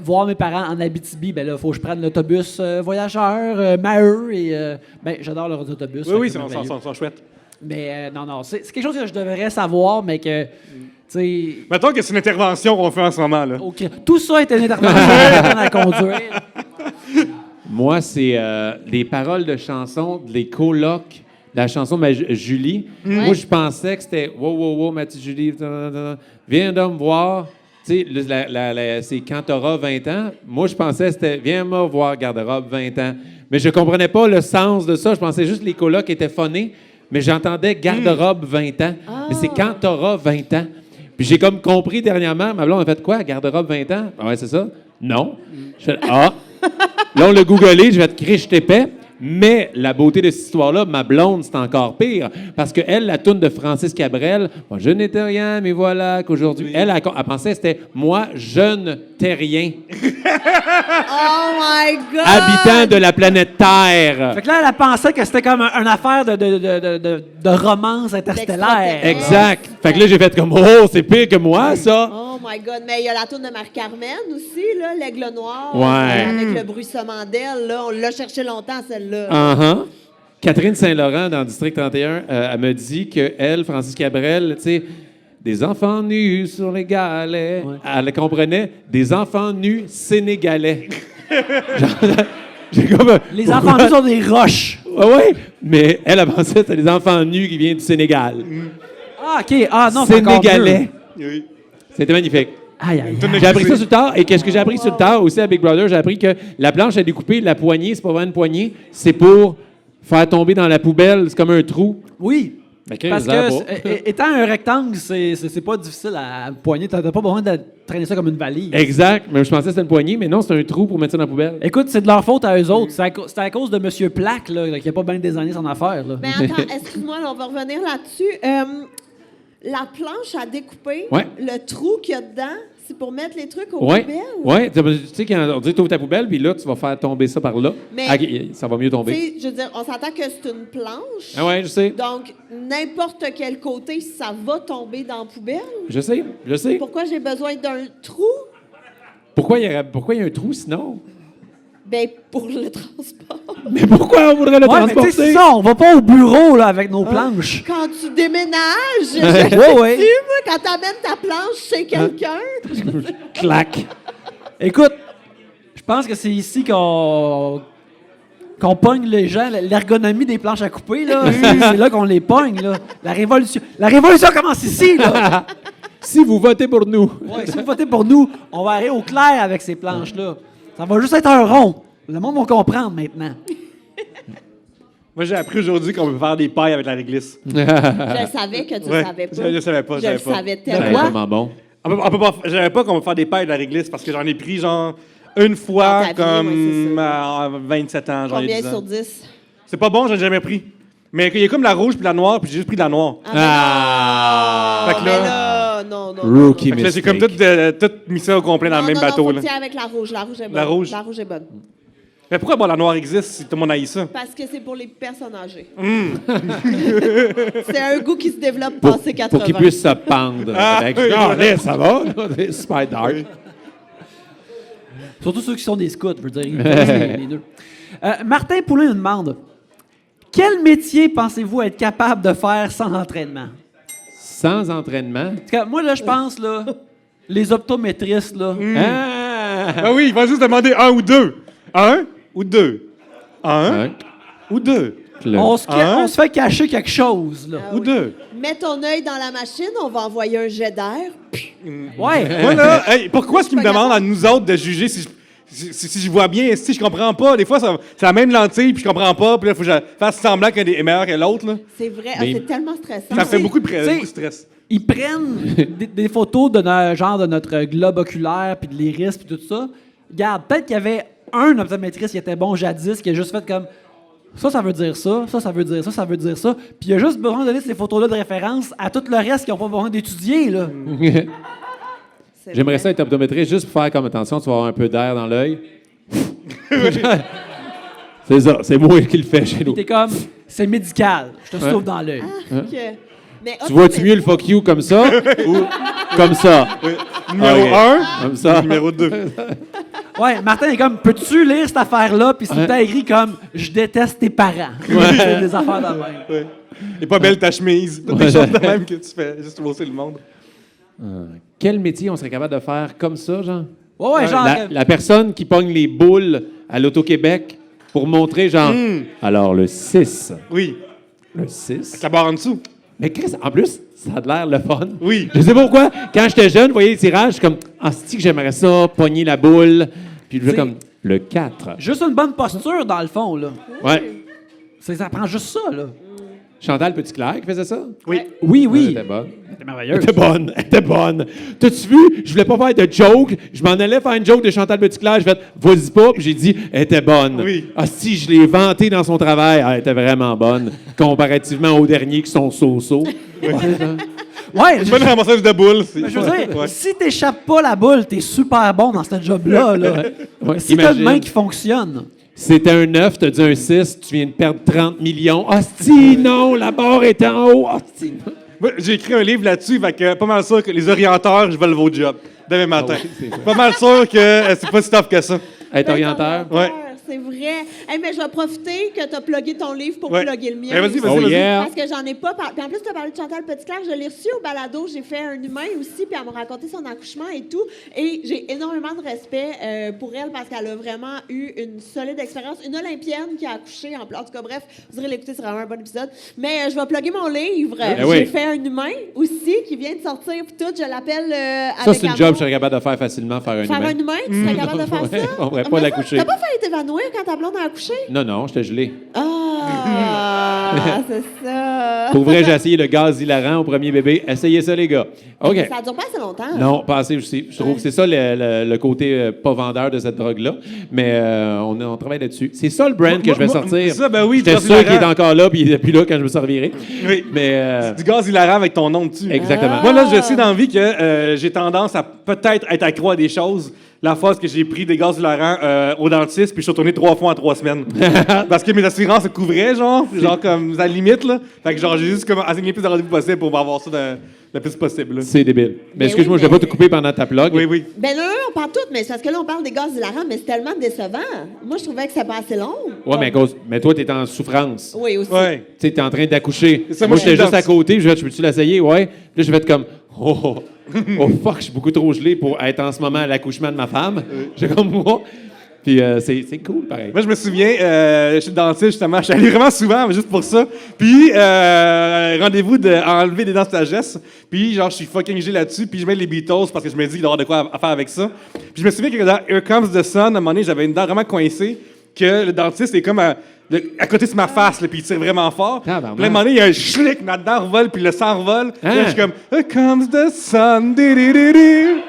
voir mes parents en Abitibi, ben là, il faut que je prenne l'autobus voyageur, Maheu, et ben, j'adore leur autobus. Oui, fait que c'est sont chouettes. Mais non, c'est quelque chose que je devrais savoir, mais que, tu sais... Mettons que c'est une intervention qu'on fait en ce moment, là. OK. Tout ça est une intervention d'apprendre à conduire. Moi, c'est les paroles de chansons, les colocs, la chanson de Julie. Moi, je pensais que c'était « Wow, ma petite Julie, viens donc me voir ». Tu sais, c'est quand t'auras 20 ans. Moi, je pensais que c'était « Viens me voir, garde-robe, 20 ans ». Mais je comprenais pas le sens de ça. Je pensais juste que les colocs étaient phonés, mais j'entendais « garde-robe, 20 ans ». Mais c'est quand t'auras 20 ans. Puis j'ai comme compris dernièrement, ma blonde a fait quoi, garde-robe 20 ans? Ah ouais, c'est ça? Non. Je fais, ah. Là, on l'a googlé, je vais te crier, je t'épais. Mais la beauté de cette histoire-là, ma blonde, c'est encore pire. Parce que elle, la toune de Francis Cabrel, bon, je n'étais rien, mais voilà qu'aujourd'hui. Elle pensait que c'était moi, jeune terrien, Oh my God! habitant de la planète Terre. Fait que là, elle pensait que c'était comme une affaire de romance interstellaire. D'extraterrestre. Exact. Fait que là, j'ai fait comme, oh, c'est pire que moi, ça. Oh my God! Mais il y a la tourne de Marie-Carmen aussi, là, l'aigle noir. Ouais. Avec le bruissement d'elle, là. On l'a cherché longtemps, celle-là. Uh-huh. Catherine Saint-Laurent, dans District 31, elle me dit qu'elle, Francis Cabrel, tu sais, des enfants nus sur les galets. Ouais. Elle comprenait des enfants nus sénégalais. J'ai comme, Les enfants nus sont des roches. ouais, mais elle pensé que c'était des enfants nus qui viennent du Sénégal. Ah, OK. Ah, non, c'est encore Sénégalais. mieux. C'était magnifique. Aïe, aïe, aïe. J'ai appris ça sur le tard. Et qu'est-ce que j'ai appris sur le tard aussi à Big Brother? J'ai appris que la planche à découper, la poignée, c'est pas vraiment une poignée, c'est pour faire tomber dans la poubelle. C'est comme un trou. Oui. OK, Parce ça va. que, étant un rectangle, c'est pas difficile à poigner. T'as pas besoin de traîner ça comme une valise. Exact. Mais je pensais que c'était une poignée, mais non, c'est un trou pour mettre ça dans la poubelle. Écoute, c'est de leur faute à eux autres. C'est à cause de M. Plaque, là, qui a pas bien désigné son affaire. Là. Mais attends, excuse-moi, là, on va revenir là-dessus. La planche à découper, Ouais. le trou qu'il y a dedans, c'est pour mettre les trucs au Oui. poubelles? Oui. Tu sais, quand on dit tu ouvres ta poubelle, puis là, tu vas faire tomber ça par là. Mais- Ah, ça va mieux Tu tomber. sais, je veux dire, on s'entend que c'est une planche. Ah ouais, je sais. Donc, n'importe quel côté, ça va tomber dans la poubelle. Je sais. Pourquoi j'ai besoin d'un trou? Pourquoi il y a un trou sinon? Ben, pour le transport. Mais pourquoi on voudrait le Ouais, mais tu sais, transporter? c'est ça, on va pas au bureau là, avec nos planches. Quand tu déménages, Ouais, ouais. moi, quand tu amènes ta planche chez quelqu'un, Clac. Écoute, je pense que c'est ici qu'on pogne les gens, l'ergonomie des planches à couper, là. C'est là qu'on les pogne, là. La révolution commence ici, là. Si vous votez pour nous. Ouais, si vous votez pour nous, on va aller au clair avec ces planches-là. Ça va juste être un rond. Le monde va comprendre maintenant. Moi, j'ai appris aujourd'hui qu'on peut faire des pailles avec la réglisse. je savais que tu Ouais, savais pas. je le savais pas, Je je le savais pas. savais C'est tellement. vraiment bon. Je savais pas qu'on peut faire des pailles avec la réglisse parce que j'en ai pris genre une fois Dans ta vie, comme ouais, à 27 ans. J'en ai Combien 10 ans. sur 10? C'est pas bon, j'en ai jamais pris. Mais il y a comme la rouge puis la noire, puis j'ai juste pris de la noire. Ah! Fait que mais là- là, non. Rookie Fait que là, j'ai comme mistake. tout mis ça au complet dans le même bateau. Non, Là. faut tirer avec la rouge. La rouge est bonne. La rouge. La rouge est bonne. Mais pourquoi bon, la noire existe si tout le monde haït ça? Parce que c'est pour les personnes âgées. Hmm. c'est un goût qui se développe Pour, passé 80. pour qu'ils puissent se pendre. avec. oui, Ah, voilà. là, ça va. là, C'est super dark. Surtout ceux qui sont des scouts, je veux dire. Ils connaissent les deux. Martin Poulin nous demande quel métier pensez-vous être capable de faire sans entraînement? Sans entraînement. En tout cas, moi, là, je pense, là, les optométristes, là. Ah! Ah oui, il va juste demander un ou deux. Un ou deux. Un Ouais. ou deux. On se, Hein? on se fait cacher quelque chose, là. Ah Ou oui. deux. Mets ton œil dans la machine, on va envoyer un jet d'air. Ouais. Moi, là, hey, pourquoi est-ce qu'ils me Pas demandent à capable. nous autres de juger si je vois bien, si je comprends pas? Des fois, c'est la même lentille, puis je comprends pas, puis là, il faut que je fasse semblant qu'un est meilleur que l'autre. là. C'est vrai, Mais- c'est tellement stressant. Ça me fait beaucoup de T'sais- stress. Ils prennent des photos de de notre globe oculaire, puis de l'iris, puis tout ça. Regarde, peut-être qu'il y avait un optométriste qui était bon jadis, qui a juste fait comme ça veut dire ça, ça veut dire ça, ça veut dire ça. Puis il a juste besoin de donner ces photos-là de référence à tout le reste qui n'ont pas besoin d'étudier, là. C'est J'aimerais vrai. ça être optométriste juste pour faire comme attention, tu vas avoir un peu d'air dans l'œil. C'est ça, c'est moi qui le fais chez nous. T'es comme, c'est médical, je te sauve dans l'œil. Ok. Mais Tu vois-tu mieux le fuck you comme ça ou comme ça? Numéro Ok. 1, Comme ça. numéro 2. Ouais, Martin est comme, peux-tu lire cette affaire-là? Puis c'est tout le temps écrit comme, je déteste tes parents. C'est des affaires de même. Ouais. Et pas belle ta chemise. Toutes des choses de même que tu fais, juste pour hausser le monde. Quel métier on serait capable de faire comme ça, genre? Ouais, genre. La personne qui pogne les boules à l'Auto-Québec pour montrer, genre, alors le 6. Oui, Le 6. avec la barre en dessous. Mais Chris, en plus, ça a l'air le fun. Oui. Je sais pas pourquoi, quand j'étais jeune, je voyais les tirages, je suis comme, ah, c'est que j'aimerais ça, pogner la boule. Puis je fais T'sais- comme, le 4. Juste une bonne posture, dans le fond, là. Ouais. Ça prend juste ça, là. Chantal Petitclerc qui faisait ça? Oui. Oui, Elle oui. était bonne. C'était merveilleux. Elle était bonne. T'as-tu vu? Je voulais pas faire de joke. Je m'en allais faire une joke de Chantal Petitclerc. J'ai fait, vas-y pas. Puis j'ai dit, elle était bonne. Oui. Ah, si, je l'ai vantée dans son travail. Elle était vraiment bonne. Comparativement aux derniers qui sont so-so. Ouais, C'est pas une ramasseuse de boules. je veux dire, Ouais. si t'échappes pas la boule, t'es super bon dans ce job-là. Là. Ouais, Si t'as une main imagine. qui fonctionne. C'était un 9, t'as dit un 6, tu viens de perdre 30 millions. Hostie, non, la barre est en haut. Hostie. Moi, j'ai écrit un livre là-dessus, fait que pas mal sûr que les orienteurs, je veux le vos job demain matin. oui, c'est ça. Pas mal sûr que c'est pas si tough que ça. Être orienteur. Ouais. C'est vrai. Hey, mais je vais profiter que tu as plugué ton livre pour Ouais. plugger le mien. Eh, vas-y, aussi. vas-y, Oh vas-y. yeah. Parce que j'en ai pas parlé. Puis en plus, tu as parlé de Chantal Petitclerc. Je l'ai reçue au balado. J'ai fait un humain aussi, puis elle m'a raconté son accouchement et tout. Et j'ai énormément de respect pour elle parce qu'elle a vraiment eu une solide expérience. Une Olympienne qui a accouché en tout cas, bref, vous irez l'écouter, c'est vraiment un bon épisode. Mais je vais plugger mon livre. Eh J'ai oui. fait un humain aussi qui vient de sortir, puis tout. Je l'appelle Ça, avec c'est une amour. job que je serais capable de faire facilement, faire un Faire humain. un humain, tu serais capable de faire Ouais, ça? on pourrait pas Mais l'accoucher. T'as pas failli t'évanouir quand ta blonde a accouché? Non, j'étais gelé. Ah, c'est ça. Pour vrai, j'ai essayé le gaz hilarant au premier bébé. Essayez ça, les gars. OK. Ça dure pas assez longtemps. Non, pas assez aussi. Je trouve que c'est ça le côté pas vendeur de cette drogue-là. Mais on travaille là-dessus. C'est ça le brand que je vais sortir. Ça, ben oui, J'étais gaz sûr qu'il hilarant. est encore là, puis il n'est plus là quand je me servirai. Oui. Mais Du gaz hilarant avec ton nom dessus. exactement. Moi, là, je sais dans la vie que j'ai tendance à peut-être être accro à des choses. La fois que j'ai pris des gaz hilarants au dentiste, puis je suis retourné 3 fois en 3 semaines. Parce que mes assurances se couvraient, genre comme à la limite, là. Fait que genre, j'ai juste comme assigné le plus de rendez-vous possible pour avoir ça le plus possible. Là. C'est débile. Mais Mais excuse-moi, oui, je vais mais- pas te couper pendant ta plug. Oui, oui. Ben là, on parle tout, mais c'est parce que là, on parle des gaz hilarants, mais c'est tellement décevant. Moi, je trouvais que c'était pas assez long. Ouais, mais toi, t'es en souffrance. Oui, aussi. Ouais. Tu sais, t'es en train d'accoucher. Ça, Moi, moi, je j'étais suis juste à dans- côté. Je peux-tu l'essayer? Ouais. Puis là, je vais être comme, oh fuck, je suis beaucoup trop gelé pour être en ce moment à l'accouchement de ma femme. J'ai comme moi. Puis c'est cool, pareil. Moi, je me souviens, chez le dentiste, justement, je suis allé vraiment souvent, mais juste pour ça. Puis, rendez-vous d'enlever des dents de sagesse. Puis, genre, je suis fucking gelé là-dessus. Puis, je mets les Beatles parce que je me dis qu'il doit y avoir de quoi à faire avec ça. Puis, je me souviens que dans Here Comes the Sun, à un moment donné, j'avais une dent vraiment coincée, que le dentiste est comme à côté de ma face, là, puis il tire vraiment fort. Puis, à un moment donné, il y a un schlick, ma dent revole, puis le sang revole. Puis là, je suis comme, Here comes the sun, di-di-di-di.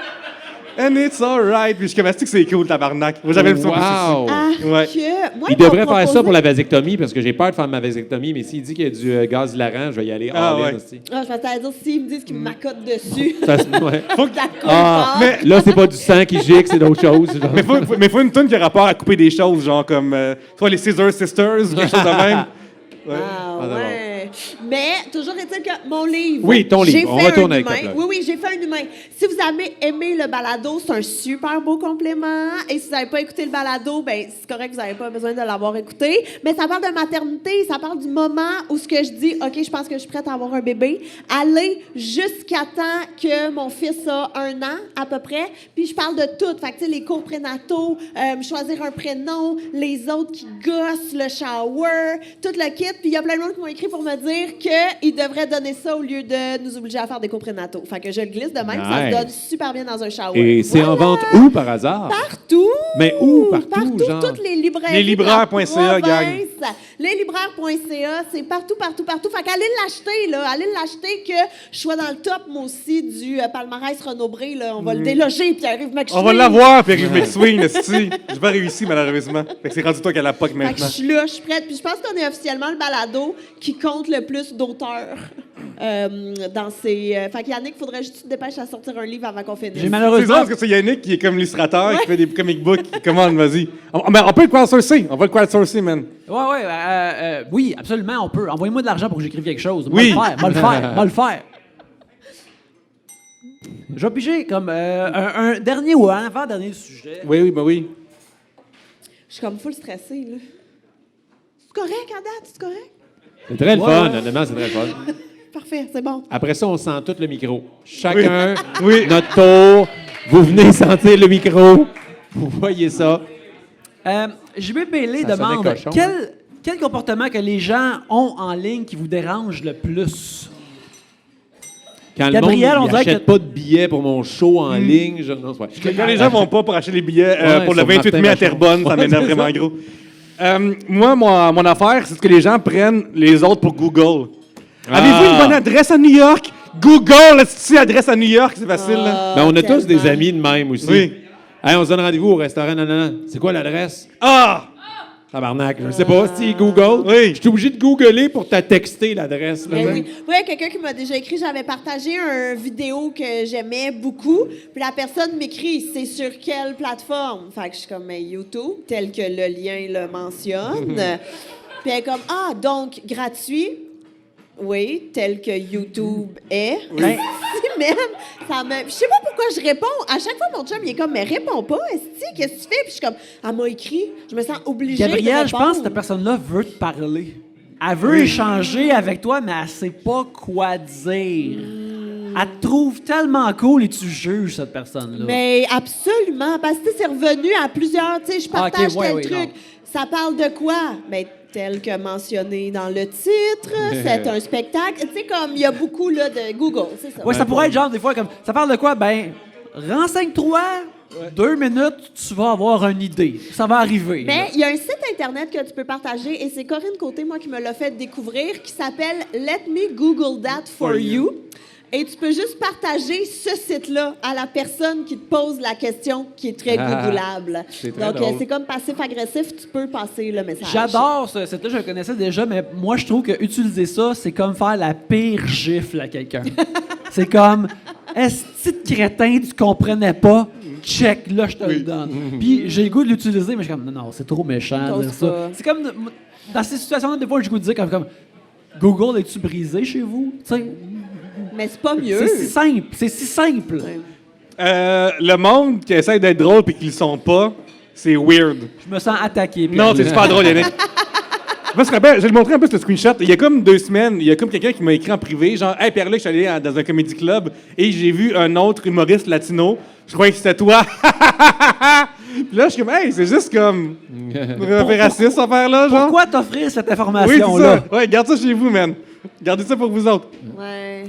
And it's alright. Puis je suis comme, est-ce que c'est cool, tabarnak? Moi, j'avais le son. Wow! Ah, Ouais. que... Moi, Il ils m'ont devrait faire ça proposé- pour la vasectomie parce que j'ai peur de faire ma vasectomie, mais s'il dit qu'il y a du gaz hilarant, je vais y aller Ah, all in ouais. aussi. Ah, je vais te dire, s'ils me disent qu'ils m'accotent dessus. Ça, ouais. D'accord. Ah, Mais- là, c'est pas du sang qui gicle, c'est d'autres choses. genre. Mais faut une tonne qui a rapport à couper des choses, genre comme soit les Scissor Sisters ou quelque chose de même. Ah, Ah, ouais. Mais toujours est-il que mon livre. Oui, ton livre. J'ai On fait retourne un avec humain. ta plug. Oui, oui, j'ai fait un humain. Si vous avez aimé le balado, c'est un super beau complément. Et si vous n'avez pas écouté le balado, ben c'est correct, vous n'avez pas besoin de l'avoir écouté. Mais ça parle de maternité, ça parle du moment où ce que je dis, OK, je pense que je suis prête à avoir un bébé. Aller jusqu'à temps que mon fils a 1 an à peu près. Puis je parle de tout. Fait que, tu sais, les cours prénataux, choisir un prénom, les autres qui gossent, le shower, tout le kit. Puis il y a plein de monde qui m'ont écrit pour me dire qu'ils devraient donner ça au lieu de nous obliger à faire des cours prénataux. Fait que je le glisse de même, ça se Nice. donne super bien dans un shower. Et c'est en Voilà. vente où, par hasard? Partout! Mais où? Partout, genre? toutes les librairies. Leslibraires.ca, de la gang. province. Leslibraires.ca, c'est partout. Fait qu'allez l'acheter, là. Allez l'acheter que je sois dans le top, moi aussi, du palmarès Renaud-Bré, là. On va le déloger, Pierre-Yves McSween. On va l'avoir, puis Rive McSween, esti. J'ai pas réussi, malheureusement. Fait que c'est rendu toi qui a la POC Fait que je maintenant. suis là, je suis prête. Puis je pense qu'on est officiellement le balado qui compte le plus d'auteurs dans ces... Fait qu'Yannick, il faudrait juste que tu te dépêches à sortir un livre avant qu'on finisse. J'ai C'est malheureusement. drôle parce que c'est Yannick qui est comme illustrateur, qui fait des comic books. Commande, vas-y. On peut le crowdsourcer. On va le crowdsourcer, man. Oui, absolument, on peut. Envoyez-moi de l'argent pour que j'écrive quelque chose. Oui. Moi le faire. Je vais piger comme un dernier ou un avant-dernier sujet. Oui, ben oui. Je suis comme full stressée, là. C'est correct, à date? C'est correct? C'est très le Ouais, fun, ouais. honnêtement, c'est très le fun. Parfait, c'est bon. Après ça, on sent tout le micro. Chacun, Oui. notre tour. Vous venez sentir le micro. Vous voyez ça. JB Bailey Ça sonnait demande cochon, quel comportement que les gens ont en ligne qui vous dérange le plus? Quand Gabriel, le on monde dirait n'achète que- pas de billets pour mon show en ligne, non, c'est vrai. Quand les gens vont pas pour acheter les billets Ouais, pour le sur 28 Martin mai à Vachon. Terrebonne, ça Ouais, m'énerve c'est vraiment ça. gros. Moi, mon affaire, c'est que les gens prennent les autres pour Google. Avez-vous une bonne adresse à New York? Google, est-ce adresse à New York? C'est facile, là. Ben, on a tous des tellement. amis de même aussi. Oui. Hey, on se donne rendez-vous au restaurant, non. C'est quoi l'adresse? Ah! Tabarnak, je sais pas si Google. Oui. Je suis obligé de googler pour te texter l'adresse. là. Ben oui. Oui, quelqu'un qui m'a déjà écrit, j'avais partagé une vidéo que j'aimais beaucoup, puis la personne m'écrit, c'est sur quelle plateforme? Fait que je suis comme, mais YouTube, tel que le lien le mentionne. Puis elle est comme, ah, donc gratuit? Oui, tel que YouTube est. Ben, Même, ça me... Je sais pas pourquoi je réponds. À chaque fois, mon chum, il est comme, mais réponds pas, esti, qu'est-ce que tu fais? Puis je suis comme, elle m'a écrit, je me sens obligée de Gabrielle, je répondre. pense que cette personne-là veut te parler. Elle veut échanger avec toi, mais elle sait pas quoi dire. Elle te trouve tellement cool et tu juges cette personne-là. Mais absolument, parce que c'est revenu à plusieurs, tu sais, je partage ok, ouais, tel ouais, truc. non. Ça parle de quoi? Ben, tel que mentionné dans le titre, c'est un spectacle. Tu sais, comme il y a beaucoup là, de Google, c'est ça. Ouais, ça pourrait être genre des fois comme. Ça parle de quoi? Ben, renseigne-toi. 2 minutes, tu vas avoir une idée. Ça va arriver. là. Mais il y a un site Internet que tu peux partager, et c'est Corinne Côté, moi, qui me l'a fait découvrir, qui s'appelle Let Me Google That for You. Et tu peux juste partager ce site-là à la personne qui te pose la question qui est très googlable. c'est très Donc, drôle. c'est comme passif-agressif, tu peux passer le message. J'adore ce site-là, je le connaissais déjà, mais moi, je trouve que utiliser ça, c'est comme faire la pire gifle à quelqu'un. C'est comme, est-ce que crétin, tu comprenais pas? Check, là, je te le donne. Puis j'ai le goût de l'utiliser, mais je suis comme, non, c'est trop méchant de T'oses dire ça. pas. C'est comme, dans ces situations-là, des fois, j'ai le goût de dire comme Google, es-tu brisé chez vous? Tu sais, Mais c'est pas mieux. c'est si simple, c'est si simple. Ouais. Le monde qui essaie d'être drôle et qu'ils le sont pas, c'est weird. Je me sens attaqué. Non, c'est super drôle, Yannick. Moi, je me rappelle, je vais le montrer un peu ce screenshot. Il y a comme 2 semaines, il y a comme quelqu'un qui m'a écrit en privé, genre, hey Pierre-Luc, je suis allé dans un comedy club et j'ai vu un autre humoriste latino. Je croyais que c'était toi. Puis là, je suis comme, hey, c'est juste comme. Un peu raciste, cette affaire-là, genre. Pourquoi t'offrir cette Oui, c'est information-là? ça. Ouais, garde ça chez vous, man. Gardez ça pour vous autres. Ouais.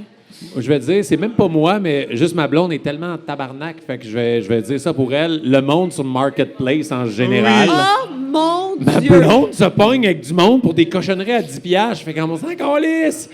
Je vais dire, c'est même pas moi, mais juste ma blonde est tellement en tabarnak, fait que je vais dire ça pour elle. Le monde sur Marketplace en général. Oh mon Ma Dieu! blonde se pogne avec du monde pour des cochonneries à 10 piastres. Je fais comme on s'en calisse.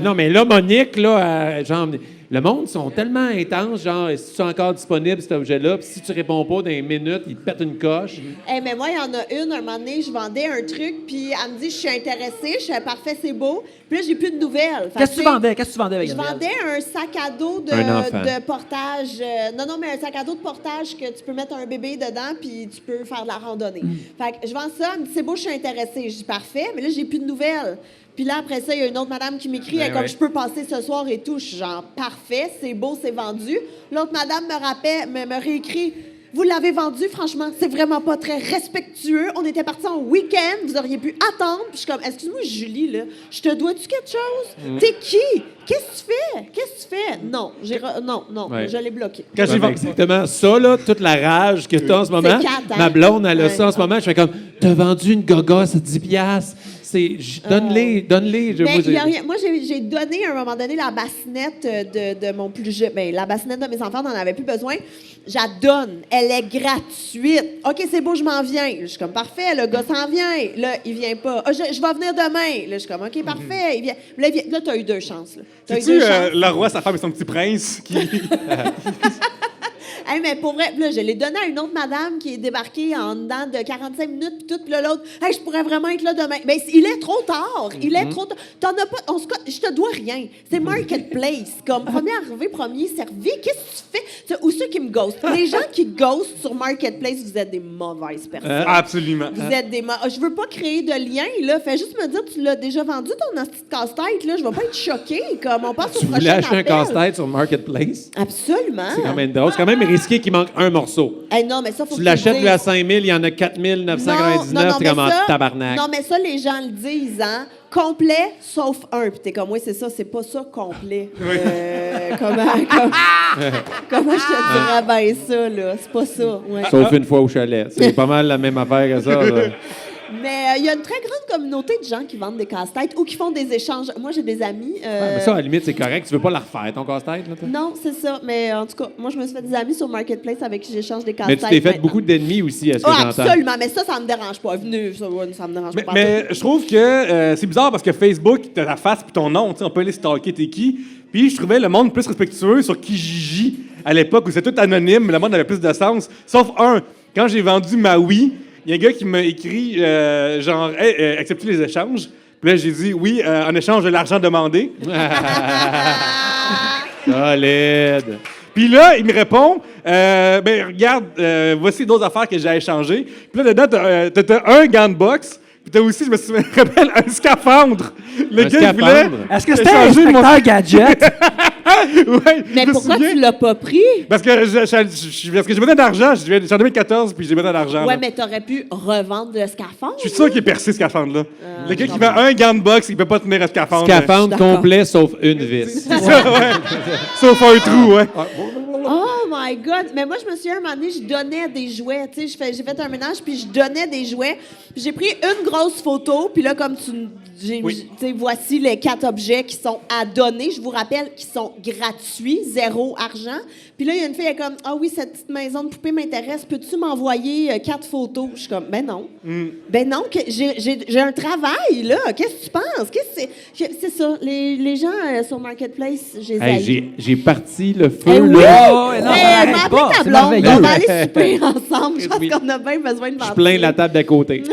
Non, mais là, Monique, là, genre, le monde sont tellement intenses, genre, est-ce que c'est encore disponible, cet objet-là? Puis si tu réponds pas dans une minute, ils te pètent une coche. Hey, mais moi, il y en a une, un moment donné, je vendais un truc, puis elle me dit, je suis intéressée, je fais parfait, c'est beau. Puis là, j'ai plus de nouvelles. Fait Qu'est-ce que tu sais, vendais? Qu'est-ce que tu vendais avec Je Gabrielle? vendais un sac à dos Un enfant. de portage. Non, mais un sac à dos de portage que tu peux mettre un bébé dedans, puis tu peux faire de la randonnée. Fait que je vends ça, elle me dit, c'est beau, je suis intéressée. Je dis, parfait, mais là, j'ai plus de nouvelles. Puis là, après ça, il y a une autre madame qui m'écrit, elle est comme, je peux passer ce soir et tout. Je suis genre, parfait, c'est beau, c'est vendu. L'autre madame me réécrit, vous l'avez vendu, franchement, c'est vraiment pas très respectueux. On était partis en week-end, vous auriez pu attendre. Puis je suis comme, excuse-moi, Julie, là, je te dois-tu quelque chose? T'es qui? Qu'est-ce que tu fais? Qu'est-ce que tu fais? Non, non, Ouais. je l'ai bloqué. Quand j'ai Ouais, vendu. exactement. Ça, là, toute la rage que t'as en ce moment, C'est quatre, hein? ma blonde, elle a Ouais. ça en ce moment. Je fais comme, t'as vendu une gogosse à 10 piastres. Donne-les. Mais il y a rien. Moi, j'ai donné à un moment donné la bassinette de mon plus jeune. Ben, la bassinette de mes enfants n'en avait plus besoin. Je la donne. Elle est gratuite. OK, c'est beau, je m'en viens. Je suis comme, parfait, le gars s'en vient. Là, il vient pas. Ah, je vais venir demain. Là, je suis comme, OK, parfait. Il vient. Là, tu as eu 2 chances. T'as eu C'est-tu 2 chances. le roi, sa femme et son petit prince qui. Hey, mais pour vrai, là, je l'ai donné à une autre madame qui est débarquée en dedans de 45 minutes, puis tout, puis là, l'autre, hey, je pourrais vraiment être là demain. Ben, il est trop tard. Il est trop tard. T'en as pas. Je te dois rien. C'est Marketplace. Comme premier arrivé, premier servi. Qu'est-ce que tu fais? Ou ceux qui me ghostent. Les gens qui ghostent sur Marketplace, vous êtes des mauvaises personnes. Absolument. Vous êtes des Je veux pas créer de lien, là. Fais juste me dire, tu l'as déjà vendu ton hostie de casse-tête, là. Je vais pas être choquée. Comme on passe au Tu prochain voulais acheter un appel. casse-tête sur Marketplace? Absolument. C'est quand même drôle. C'est quand même risqué qu'il manque un morceau. Hey, non, mais ça, faut Tu que l'achètes le lui à dises. 5 000, il y en a 4 999, c'est comme en tabarnak. Non, mais ça, les gens le disent, hein? Complet, sauf un. Puis t'es comme, oui, c'est ça, c'est pas ça complet. Comment je te dirais bien ça, là? C'est pas ça. Ouais. Sauf une fois au chalet. C'est pas mal la même affaire que ça. là. Mais il y a une très grande communauté de gens qui vendent des casse-têtes ou qui font des échanges. Moi, j'ai des amis... Mais ça, à la limite, c'est correct. Tu veux pas la refaire, ton casse-tête? Là, toi? Non, c'est ça. Mais en tout cas, moi, je me suis fait des amis sur Marketplace avec qui j'échange des Mais casse-têtes. tu t'es fait maintenant. beaucoup d'ennemis aussi, à ce que j'entends. Absolument. Mais ça me dérange pas. Venez, ça me dérange pas. Mais je trouve que c'est bizarre parce que Facebook, t'as ta face puis ton nom, tu sais, on peut aller stalker t'es qui. Puis je trouvais le monde plus respectueux sur Kijiji à l'époque où c'était tout anonyme, mais le monde avait plus de sens. Sauf quand j'ai vendu ma Wii, il y a un gars qui m'a écrit genre hey, acceptez les échanges. Puis là j'ai dit oui en échange de l'argent demandé. Solide. Puis là, il me répond, ben regarde, voici d'autres affaires que j'ai échangées. Puis là, dedans, t'as un gant de boxe, puis t'as aussi, je me rappelle, un scaphandre. Le gars, il voulait... Est-ce que c'était un inspecteur gadget? Ouais, Mais pourquoi tu l'as pas pris? Parce que j'ai besoin d'argent. Je suis en 2014, puis j'ai besoin d'argent. Ouais, là. mais t'aurais pu revendre le scaphandre. Je suis sûr qu'il est percé, ce scaphandre-là. Le gars qui vend un gant de boxe, il peut pas tenir un scaphandre. Scaphandre D'accord. complet, sauf une vis. C'est ça, ouais. Sauf un trou, ouais. Oh my God! Mais moi, je me souviens, un moment donné, je donnais des jouets. Tu sais, j'ai fait un ménage, puis je donnais des jouets. Puis j'ai pris une grosse photo, puis là, comme tu sais, voici les 4 objets qui sont à donner. Je vous rappelle qu'ils sont gratuits, 0 argent. Puis là, il y a une fille, elle est comme, ah oui, cette petite maison de poupée m'intéresse. Peux-tu m'envoyer 4 photos? Je suis comme, ben non. Ben non, j'ai un travail, là. Qu'est-ce que tu penses? C'est ça. Les gens sur Marketplace, je les haïs. J'ai parti le feu, Eh oui! là. Oh, non, Hey, arrête m'a pas, appelé ta c'est blonde. merveilleux. On va aller souper ensemble. Je pense Oui. qu'on a bien besoin de Je mentir. plains la table d'à côté.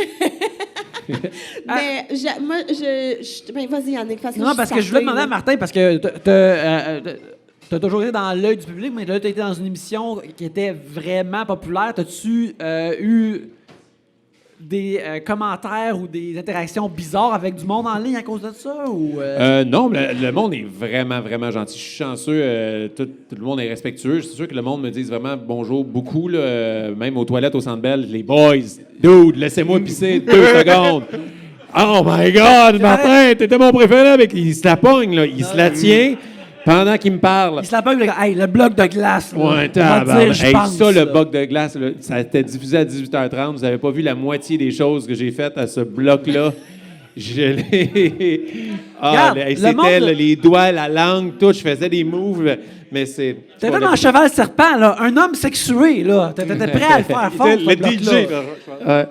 Mais ben, vas-y, Yannick, Non, parce que je voulais demander à Martin, parce que t'as toujours été dans l'œil du public, mais là, t'as été dans une émission qui était vraiment populaire. T'as-tu eu des commentaires ou des interactions bizarres avec du monde en ligne à cause de ça? Ou, Non, mais le monde est vraiment, vraiment gentil. Je suis chanceux. Tout le monde est respectueux. C'est sûr que le monde me dise vraiment bonjour beaucoup. Là, même aux toilettes au Centre Bell. Les boys, dude, laissez-moi pisser 2 secondes. Oh my God, Martin, t'étais mon préféré. Il se la pogne, là. Il se la tient pendant qu'il me parle. il se la pogne, hey, le bloc de glace. Là, Ouais, on va tabarnak. dire, je Hey, pense, ça, le là. bloc de glace, là, ça a été diffusé à 18h30. Vous n'avez pas vu la moitié des choses que j'ai faites à ce bloc-là. Je l'ai... Regarde, le c'était monde- là, les doigts, la langue, tout. Je faisais des moves, mais c'est... T'étais dans Cheval Serpent, là, un homme sexué, là. T'étais prêt à le faire fort. Le DJ, là.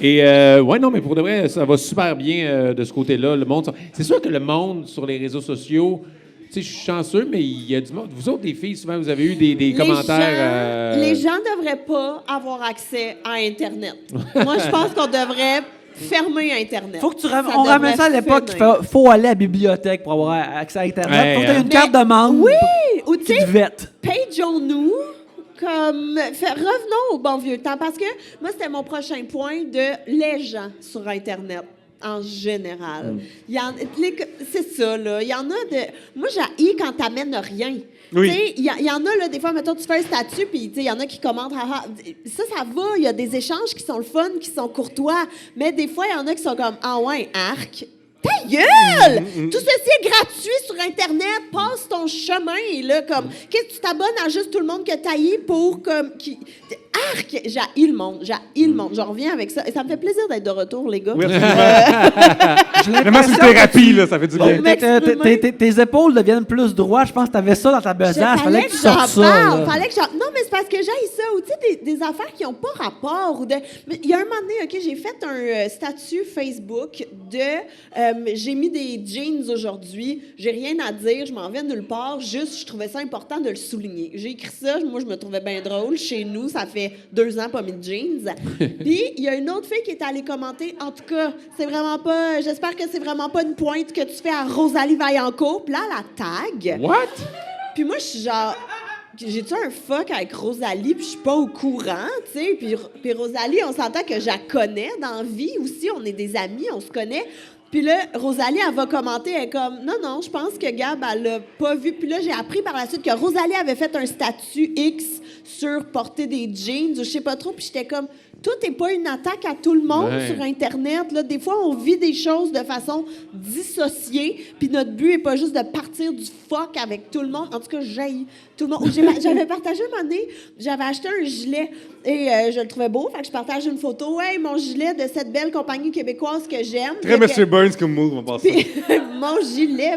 Et ouais, non, mais pour de vrai, ça va super bien de ce côté-là. Le monde, c'est sûr que le monde sur les réseaux sociaux, tu sais, je suis chanceux, mais il y a du monde. Vous autres, les filles, souvent, vous avez eu des commentaires. Les gens ne devraient pas avoir accès à Internet. Moi, je pense qu'on devrait fermer Internet. Faut que on devrait ramène ça à l'époque, finir. faut aller à la bibliothèque pour avoir accès à Internet. Hey, Faut que t'aies une Mais- carte de membre. Oui! Ou tu sais, Vette. pageons-nous comme... revenons au bon vieux temps, parce que moi, c'était mon prochain point de les gens sur Internet. En général. C'est ça, là. Il y en a de... Moi, j'haïs quand t'amènes rien. Oui. Tu sais, il y en a, là, des fois, mettons, tu fais un statut, puis, tu sais, il y en a qui commentent, haha. Ça va. Il y a des échanges qui sont le fun, qui sont courtois. Mais des fois, il y en a qui sont comme, ah ouais, arc. Ta gueule! Tout ceci est gratuit sur Internet. Passe ton chemin, là, comme... Qu'est-ce que tu t'abonnes à juste tout le monde que t'haïs pour, comme... Arc! J'haïs le monde. Je reviens avec ça. Et ça me fait plaisir d'être de retour, les gars. Oui, vraiment, c'est une thérapie, là, ça fait du bien. Tes épaules deviennent plus droites. Je pense que t'avais ça dans ta besace. Fallait que tu j'en sortes ça. parle. là. Fallait que j'en... Non, mais c'est parce que j'haïs ça. Ou tu sais, des affaires qui n'ont pas rapport. Mais il y a un moment donné, OK, j'ai fait un statut Facebook de... j'ai mis des jeans aujourd'hui. J'ai rien à dire. Je m'en vais nulle part. Juste, je trouvais ça important de le souligner. J'ai écrit ça. Moi, je me trouvais bien drôle. Chez nous, ça fait 2 ans pas mis de jeans. Puis, il y a une autre fille qui est allée commenter. En tout cas, c'est vraiment pas... J'espère que c'est vraiment pas une pointe que tu fais à Rosalie Vaillancourt. Puis là, la tag. What? Puis moi, je suis genre... J'ai-tu un fuck avec Rosalie, puis je suis pas au courant, tu sais? Puis Rosalie, on s'entend que je la connais dans la vie aussi. On est des amis, on se connaît. Puis là, Rosalie, elle va commenter, elle est comme, non, je pense que Gab, elle l'a pas vu. Puis là, j'ai appris par la suite que Rosalie avait fait un statut X sur porter des jeans ou je sais pas trop. Puis j'étais comme, tout n'est pas une attaque à tout le monde Ouais. sur Internet. Là. Des fois, on vit des choses de façon dissociée, puis notre but n'est pas juste de partir du fuck avec tout le monde. En tout cas, j'haïs tout le monde. J'avais partagé un moment donné, j'avais acheté un gilet et je le trouvais beau, fait que je partage une photo. Hey, mon gilet de cette belle compagnie québécoise que j'aime. Très Monsieur Burns comme move, on pense ça. Puis, mon gilet.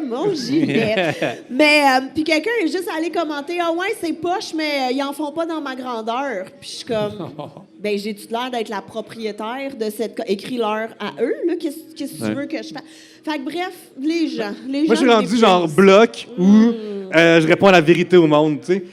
Mais, puis quelqu'un est juste allé commenter, ah ouais, c'est poche, mais ils en font pas dans ma grandeur. Puis je suis comme, ben, j'ai-tu l'air d'être la propriétaire de cette. Écris-leur à eux, là, qu'est-ce que tu veux que je fasse? Fait que bref, les gens. Moi, je suis rendu genre bloc où je réponds à la vérité au monde, tu sais.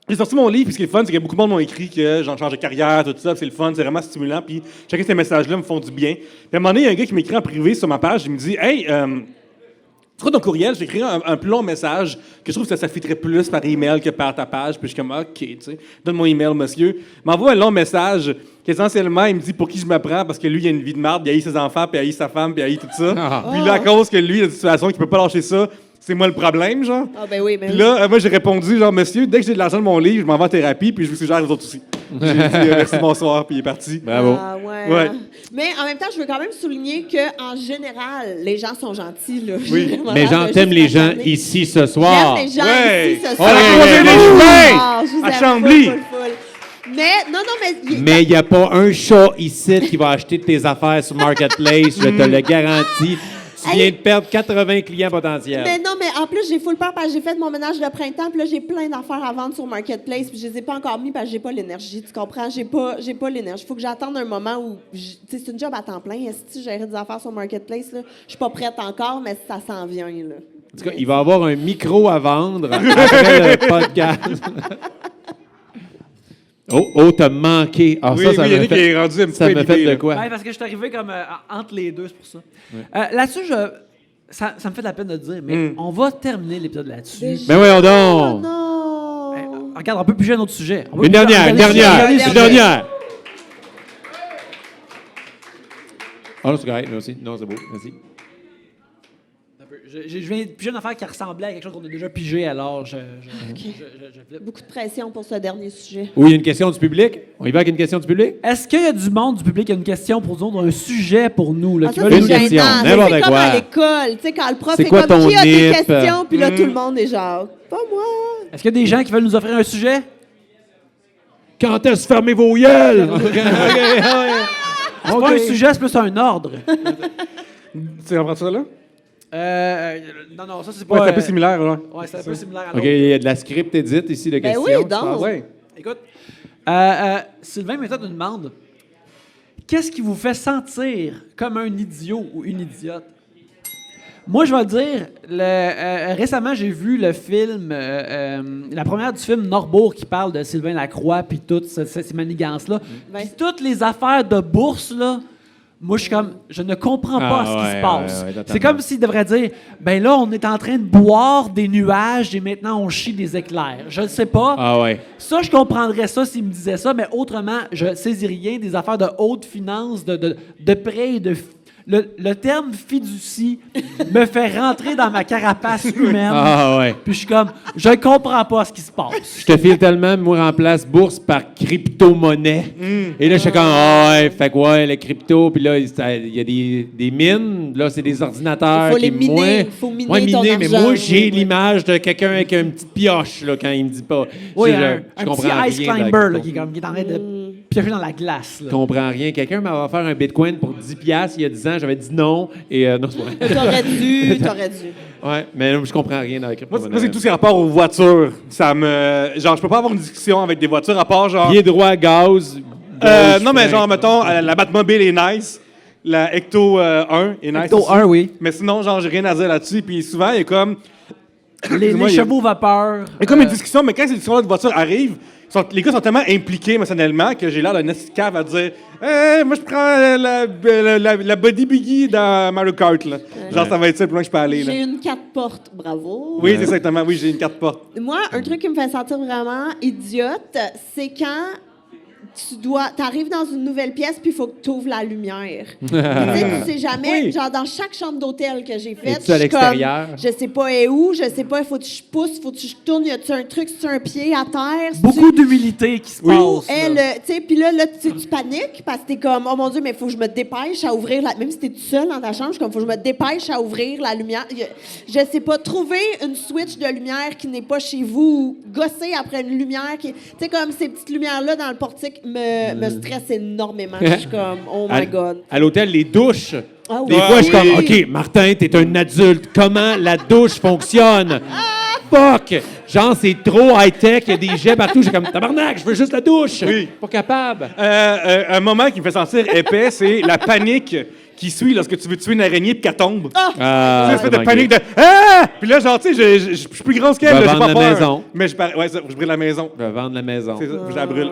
J'ai sorti mon livre, puis ce qui est le fun, c'est que beaucoup de monde m'ont écrit que j'en change de carrière, tout ça, puis c'est le fun, c'est vraiment stimulant, puis chacun de ces messages-là me font du bien. Puis à un moment donné, il y a un gars qui m'écrit en privé sur ma page, il me dit « Hey, tu crois ton courriel, j'ai écrit un plus long message que je trouve que ça filtrait plus par email que par ta page. » Puis je suis comme « OK, tu sais, donne mon email, monsieur. » Il m'envoie un long message qu'essentiellement, il me dit pour qui je me prends, parce que lui, il a une vie de merde, il haït ses enfants, puis il haït sa femme, puis il haït tout ça. Puis là, à cause que lui, il a une situation qu'il peut pas lâcher ça, c'est moi le problème, genre. Ah, ben oui, mais. Puis là, moi, j'ai répondu, genre, monsieur, dès que j'ai de l'argent de mon livre, je m'en vais en thérapie, puis je vous suggère les autres aussi. J'ai dit, merci, bonsoir, puis il est parti. Bravo. Ah, ouais. Ouais. Mais en même temps, je veux quand même souligner qu'en général, les gens sont gentils. Là. Oui. J'ai vraiment Mais hâte de t'aimes juste les gens parler. ici ce soir. J'aime les gens Ouais. ici ce À soir. la croisée des chemins! Ah, je vous À aime Chambly. full. Mais, non, mais... Mais il n'y a pas un chat ici qui va acheter tes affaires sur Marketplace, je te le garantis. Tu viens de perdre 80 clients potentiels. Mais non, mais en plus, j'ai full peur parce que j'ai fait mon ménage de printemps, puis là, j'ai plein d'affaires à vendre sur Marketplace, puis je les ai pas encore mis parce que j'ai pas l'énergie, tu comprends? J'ai pas l'énergie. Faut que j'attende un moment où, tu sais, c'est une job à temps plein. Est-ce que gérer des affaires sur Marketplace, là? Je suis pas prête encore, mais ça s'en vient, là. En tout cas, il va avoir un micro à vendre après le podcast. Oh, t'as manqué. Ah, Oui, ça oui, m'a Yannick fait, est rendu un petit ça peu m'a fait inhibé, de là. quoi? Ouais, parce que je suis arrivé comme entre les deux, c'est pour ça. Là-dessus, ça me fait de la peine de le dire, mais on va terminer l'épisode là-dessus. Ben voyons Oh donc. non! Regarde, on peut piger un autre sujet. On peut Une piger- dernière. Ah non, c'est correct, merci. Non, c'est beau, merci. Je viens de piger une affaire qui ressemblait à quelque chose qu'on a déjà pigé, alors je flippe. Beaucoup de pression pour ce dernier sujet. Oui, il y a une question du public. On y va avec une question du public? Est-ce qu'il y a du monde du public qui a une question pour nous, un sujet pour nous, là, Ah, qui ça, veulent c'est nous une question, gênant. Ça, n'importe c'est comme quoi. à l'école, tu sais, quand le prof C'est est quoi comme, ton qui a des NIP? questions, puis là, tout le monde est genre, pas moi. Est-ce qu'il y a des gens qui veulent nous offrir un sujet? Quand est-ce fermez vos gueules? C'est pas un sujet, c'est plus un ordre. Tu comprends ça, là? Non, ça, c'est Ouais, pas... c'est un peu similaire, là. Ouais, c'est un peu similaire à OK, l'autre. il y a de la script édite ici de Ben questions. oui, tu donc. penses? Ouais. Écoute, Sylvain Méthode nous demande qu'est-ce qui vous fait sentir comme un idiot ou une idiote? Moi, je vais dire, récemment, j'ai vu le film, la première du film Norbourg qui parle de Sylvain Lacroix puis toutes ces manigances-là. Puis toutes les affaires de bourse, là, moi, je suis comme, je ne comprends pas ce qui se passe. totalement. C'est comme s'il devrait dire, ben là, on est en train de boire des nuages et maintenant on chie des éclairs. Je ne sais pas. Ah ouais. Ça, je comprendrais ça s'il me disait ça, mais autrement, je saisis rien des affaires de haute finance, de prêt et de... Le terme fiducie me fait rentrer dans ma carapace humaine. Ah ouais. Puis je suis comme, je ne comprends pas ce qui se passe. Je te file tellement, moi, remplace bourse par crypto-monnaie. Et là, je suis comme, ouais, fait que ouais, le crypto, puis là, il y a des mines, là, c'est des ordinateurs. Il faut les qui, miner, moi, il faut miner ouais, ton mais argent, moi, j'ai oui. l'image de quelqu'un avec une petite pioche, là, quand il me dit pas. Oui, Je un comprends petit ice rien de la climber là, crypto. qui est en train de piocher dans la glace. Là. Je comprends rien. Quelqu'un m'a offert un bitcoin pour 10$ il y a 10 ans, j'avais dit non, et non, c'est pas vrai. T'aurais dû. Ouais, mais non, je comprends rien dans la crypto. Moi, c'est tout ce qui a rapport aux voitures. Ça me... Genre, je peux pas avoir une discussion avec des voitures à part, genre... Pied droit, gaz. non, mais genre, mettons, la Batmobile est nice. La Ecto 1 est nice. Ecto aussi. 1, oui. Mais sinon, genre, j'ai rien à dire là-dessus. Puis souvent, il y a comme... Les Excuse-moi, il y a- chevaux vapeur. Il y a comme une discussion, mais quand ces discussions-là de voiture arrivent, les gars sont tellement impliqués émotionnellement que j'ai l'air d'un esti de cave à dire moi, je prends la Body Biggie dans Mario Kart. Là. Genre, ça va être ça le plus loin que je peux aller. Là. J'ai une 4 portes, bravo. Oui, c'est exactement. Oui, j'ai une carte porte. Moi, un truc qui me fait sentir vraiment idiote, c'est quand t'arrives dans une nouvelle pièce, puis il faut que tu ouvres la lumière. Tu sais jamais, Oui. genre dans chaque chambre d'hôtel que j'ai faite, Es-tu à l'extérieur? je sais pas où, je sais pas, il faut que je pousse, faut que je tourne, y a-tu un truc, c'est un pied à terre? Beaucoup d'humilité qui se passe. Tu sais, puis là, tu paniques parce que t'es comme, oh mon Dieu, mais il faut que je me dépêche à ouvrir même si t'es tout seul dans ta chambre, je suis comme, faut que je me dépêche à ouvrir la lumière. Je sais pas, trouver une switch de lumière qui n'est pas chez vous, ou gosser après une lumière qui, tu sais, comme ces petites lumières-là dans le portique me stressent énormément. Je suis comme, oh my God. À l'hôtel, les douches. Ah oui. Des fois, je suis comme, OK, Martin, t'es un adulte. Comment la douche fonctionne? Fuck! Genre, c'est trop high-tech, il y a des jets partout. J'ai comme, tabarnak, je veux juste la douche. Oui. Pas capable. Un moment qui me fait sentir épais, c'est la panique qui suit lorsque tu veux tuer une araignée et qu'elle tombe. C'est une espèce de panique de « Ah! » Puis là, genre, tu sais, je suis plus grand qu'elle, Va j'ai vendre pas la peur. maison. Mais je brûle la maison. Je vais vendre la maison. C'est ça, je la brûle.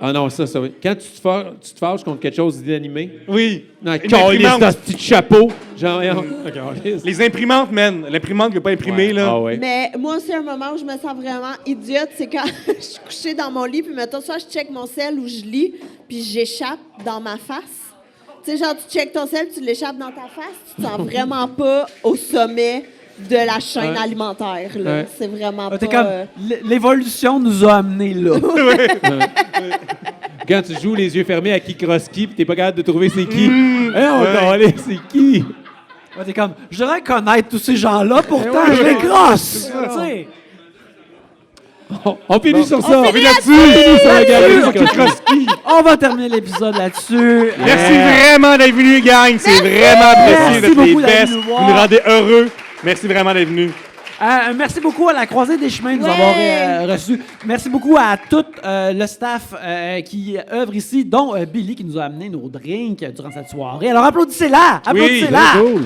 Ah non, ça, oui. Quand tu te fâches contre quelque chose d'inanimé, Oui. non, Une calisse imprimante. dans ce petit chapeau. Genre, calisse. Les imprimantes, man. L'imprimante qui n'est pas imprimée, là. Ah ouais. Mais moi aussi, un moment où je me sens vraiment idiote, c'est quand je suis couchée dans mon lit, puis mettons, soit je check mon sel ou je lis, puis j'échappe dans ma face. Tu sais, genre, tu checkes ton sel, tu l'échappes dans ta face, tu te sens vraiment pas au sommet de la chaîne alimentaire. Là. Ouais. C'est vraiment T'es pas... comme, l'évolution nous a amenés là. Quand tu joues les yeux fermés à Kikroski pis t'es pas capable de trouver c'est qui. On calisse, c'est qui? Ouais, t'es comme, je devrais connaître tous ces gens-là, pourtant, ouais, je les ouais. crosse. Tu sais. On finit sur ça. On finit là-dessus. On finit sur la galerie de Kikroski. On va terminer l'épisode là-dessus. Merci vraiment d'être venu, gang. C'est vraiment apprécié Merci d'être les beaucoup d'être best. venu Vous nous voir. nous rendez heureux. Merci vraiment d'être venu. Merci beaucoup à la Croisée des Chemins de nous Ouais. avoir reçus. Merci beaucoup à tout le staff qui œuvre ici, dont Billy qui nous a amené nos drinks durant cette soirée. Alors applaudissez-la! Applaudissez-la! Cool.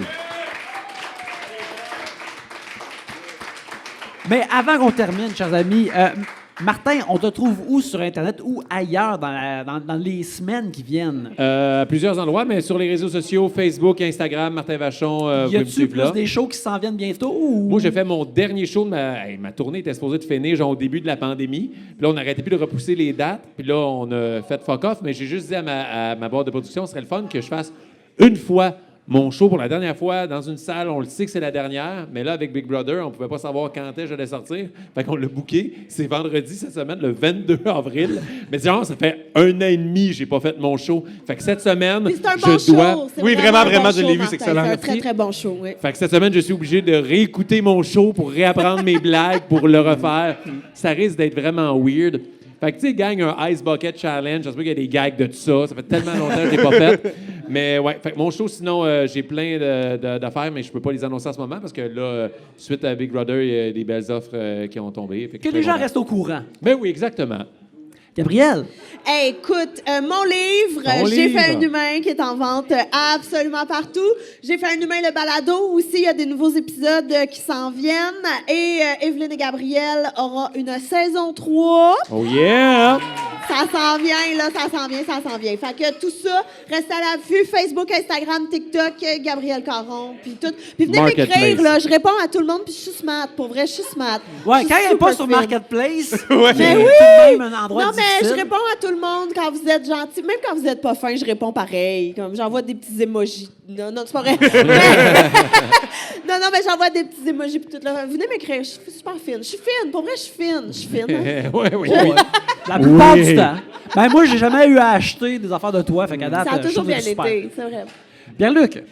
Mais avant qu'on termine, chers amis, Martin, on te trouve où sur Internet ou ailleurs dans les semaines qui viennent? À plusieurs endroits, mais sur les réseaux sociaux, Facebook, Instagram, Martin Vachon, vous Y pouvez me a-tu suivre plus là. des shows qui s'en viennent bientôt? Ou... Moi, j'ai fait mon dernier show de ma tournée était supposée de finir genre au début de la pandémie. Puis là, on n'arrêtait plus de repousser les dates. Puis là, on a fait fuck off. Mais j'ai juste dit à ma boîte de production, ce serait le fun que je fasse une fois mon show pour la dernière fois dans une salle. On le sait que c'est la dernière. Mais là, avec Big Brother, on pouvait pas savoir quand est-ce que j'allais sortir. Fait qu'on l'a booké. C'est vendredi cette semaine, le 22 avril. Mais genre, ça fait 1 an et demi que j'ai pas fait mon show. Fait que cette semaine, Puis c'est un bon je dois... show. C'est Oui, un vraiment, bon je show, l'ai vu, Martin. c'est excellent. C'est un Merci. très, très bon show, oui. Fait que cette semaine, je suis obligé de réécouter mon show pour réapprendre mes blagues, pour le refaire. Ça risque d'être vraiment weird. Fait que, tu sais, gang, un Ice Bucket Challenge, j'espère qu'il y a des gags de tout ça. Ça fait tellement longtemps que je l'ai pas fait. Mais ouais, fait que mon show, sinon, j'ai plein d'affaires, mais je peux pas les annoncer en ce moment parce que là, suite à Big Brother, il y a des belles offres qui ont tombé. Fait Que je suis les gens content. restent au courant. Ben oui, exactement. Gabriel? Hey, écoute, mon livre, Ton J'ai livre. fait un humain qui est en vente absolument partout. J'ai fait un humain le balado aussi. Il y a des nouveaux épisodes qui s'en viennent. Et Evelyne et Gabriel aura une saison 3. Oh yeah! Ça s'en vient, là, ça s'en vient. Fait que tout ça, reste à l'affût. Facebook, Instagram, TikTok, Gabriel Caron, puis tout. Puis venez Marketplace. m'écrire, là. Je réponds à tout le monde, puis je suis smart. Pour vrai, je suis smart. Ouais, Je suis quand il n'est pas super sur fine. Marketplace, Ouais. c'est Mais tout oui! de même un endroit Non, mais difficile. je réponds à tout le monde quand vous êtes gentil. Même quand vous n'êtes pas fin, je réponds pareil. Comme j'envoie des petits emojis. Non, c'est pas vrai. non, mais j'envoie des petits emojis puis tout là. Venez m'écrire, je suis super fine. Je suis fine, pour vrai, je suis fine. Je suis fine. Hein? ouais, oui. La plupart Oui. du temps. Ben moi, j'ai jamais eu à acheter des affaires de toi, fait qu'à date, Ça a je toujours trouve bien que c'est super. été, c'est vrai. Pierre-Luc,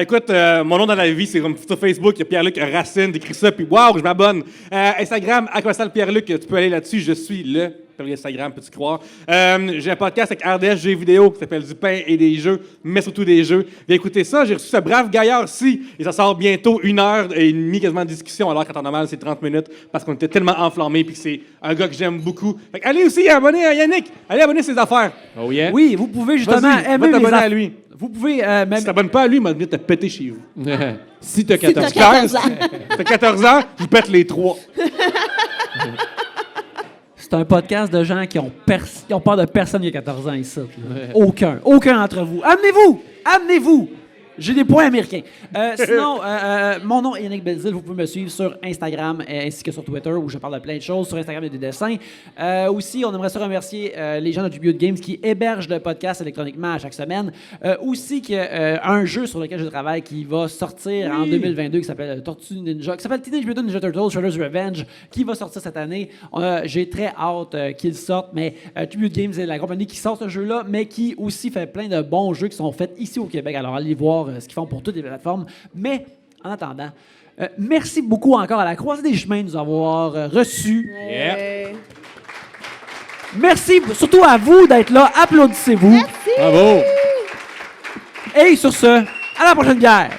Écoute, mon nom dans la vie, c'est comme sur Facebook, il y a Pierre-Luc Racine, t'écris ça, puis waouh, je m'abonne. Instagram, Aquastal Pierre-Luc, tu peux aller là-dessus, je suis le Instagram, peux-tu croire. J'ai un podcast avec RDS Jeux vidéo qui s'appelle Du pain et des jeux, mais surtout des jeux. Viens écouter ça, j'ai reçu ce brave gaillard-ci, et ça sort bientôt 1h30 quasiment de discussion, alors qu'en temps normal, c'est 30 minutes, parce qu'on était tellement enflammés, puis que c'est un gars que j'aime beaucoup. Fait que allez aussi abonner à Yannick, allez abonner ses affaires. Oh yeah? oui, vous pouvez justement Vas-y, va aimer t'abonner les à lui. Vous pouvez même... Si t'abonnes pas à lui, il m'a dit de te péter chez vous. Si t'as Si t'as 14 14 ans. T'as 14 ans, je pète les 3. C'est un podcast de gens qui ont peur de personne il y a 14 ans ici. Là. Aucun d'entre vous. Amenez-vous! J'ai des points américains. Sinon, mon nom est Yannick Belzile. Vous pouvez me suivre sur Instagram ainsi que sur Twitter où je parle de plein de choses. Sur Instagram, il y a des dessins. Aussi, on aimerait se remercier les gens de Tribute Games qui hébergent le podcast électroniquement à chaque semaine. Aussi, qu'il y a un jeu sur lequel je travaille qui va sortir en 2022 qui s'appelle Tortue Ninja, qui s'appelle Teenage Mutant Ninja Turtles Shredder's Revenge, qui va sortir cette année. J'ai très hâte qu'il sorte, mais Tribute Games est la compagnie qui sort ce jeu-là, mais qui aussi fait plein de bons jeux qui sont faits ici au Québec. Alors, allez voir ce qu'ils font pour toutes les plateformes. Mais, en attendant, merci beaucoup encore à la Croisée des Chemins de nous avoir reçus. Ouais. Merci surtout à vous d'être là. Applaudissez-vous. Merci. Bravo! Et sur ce, à la prochaine bière.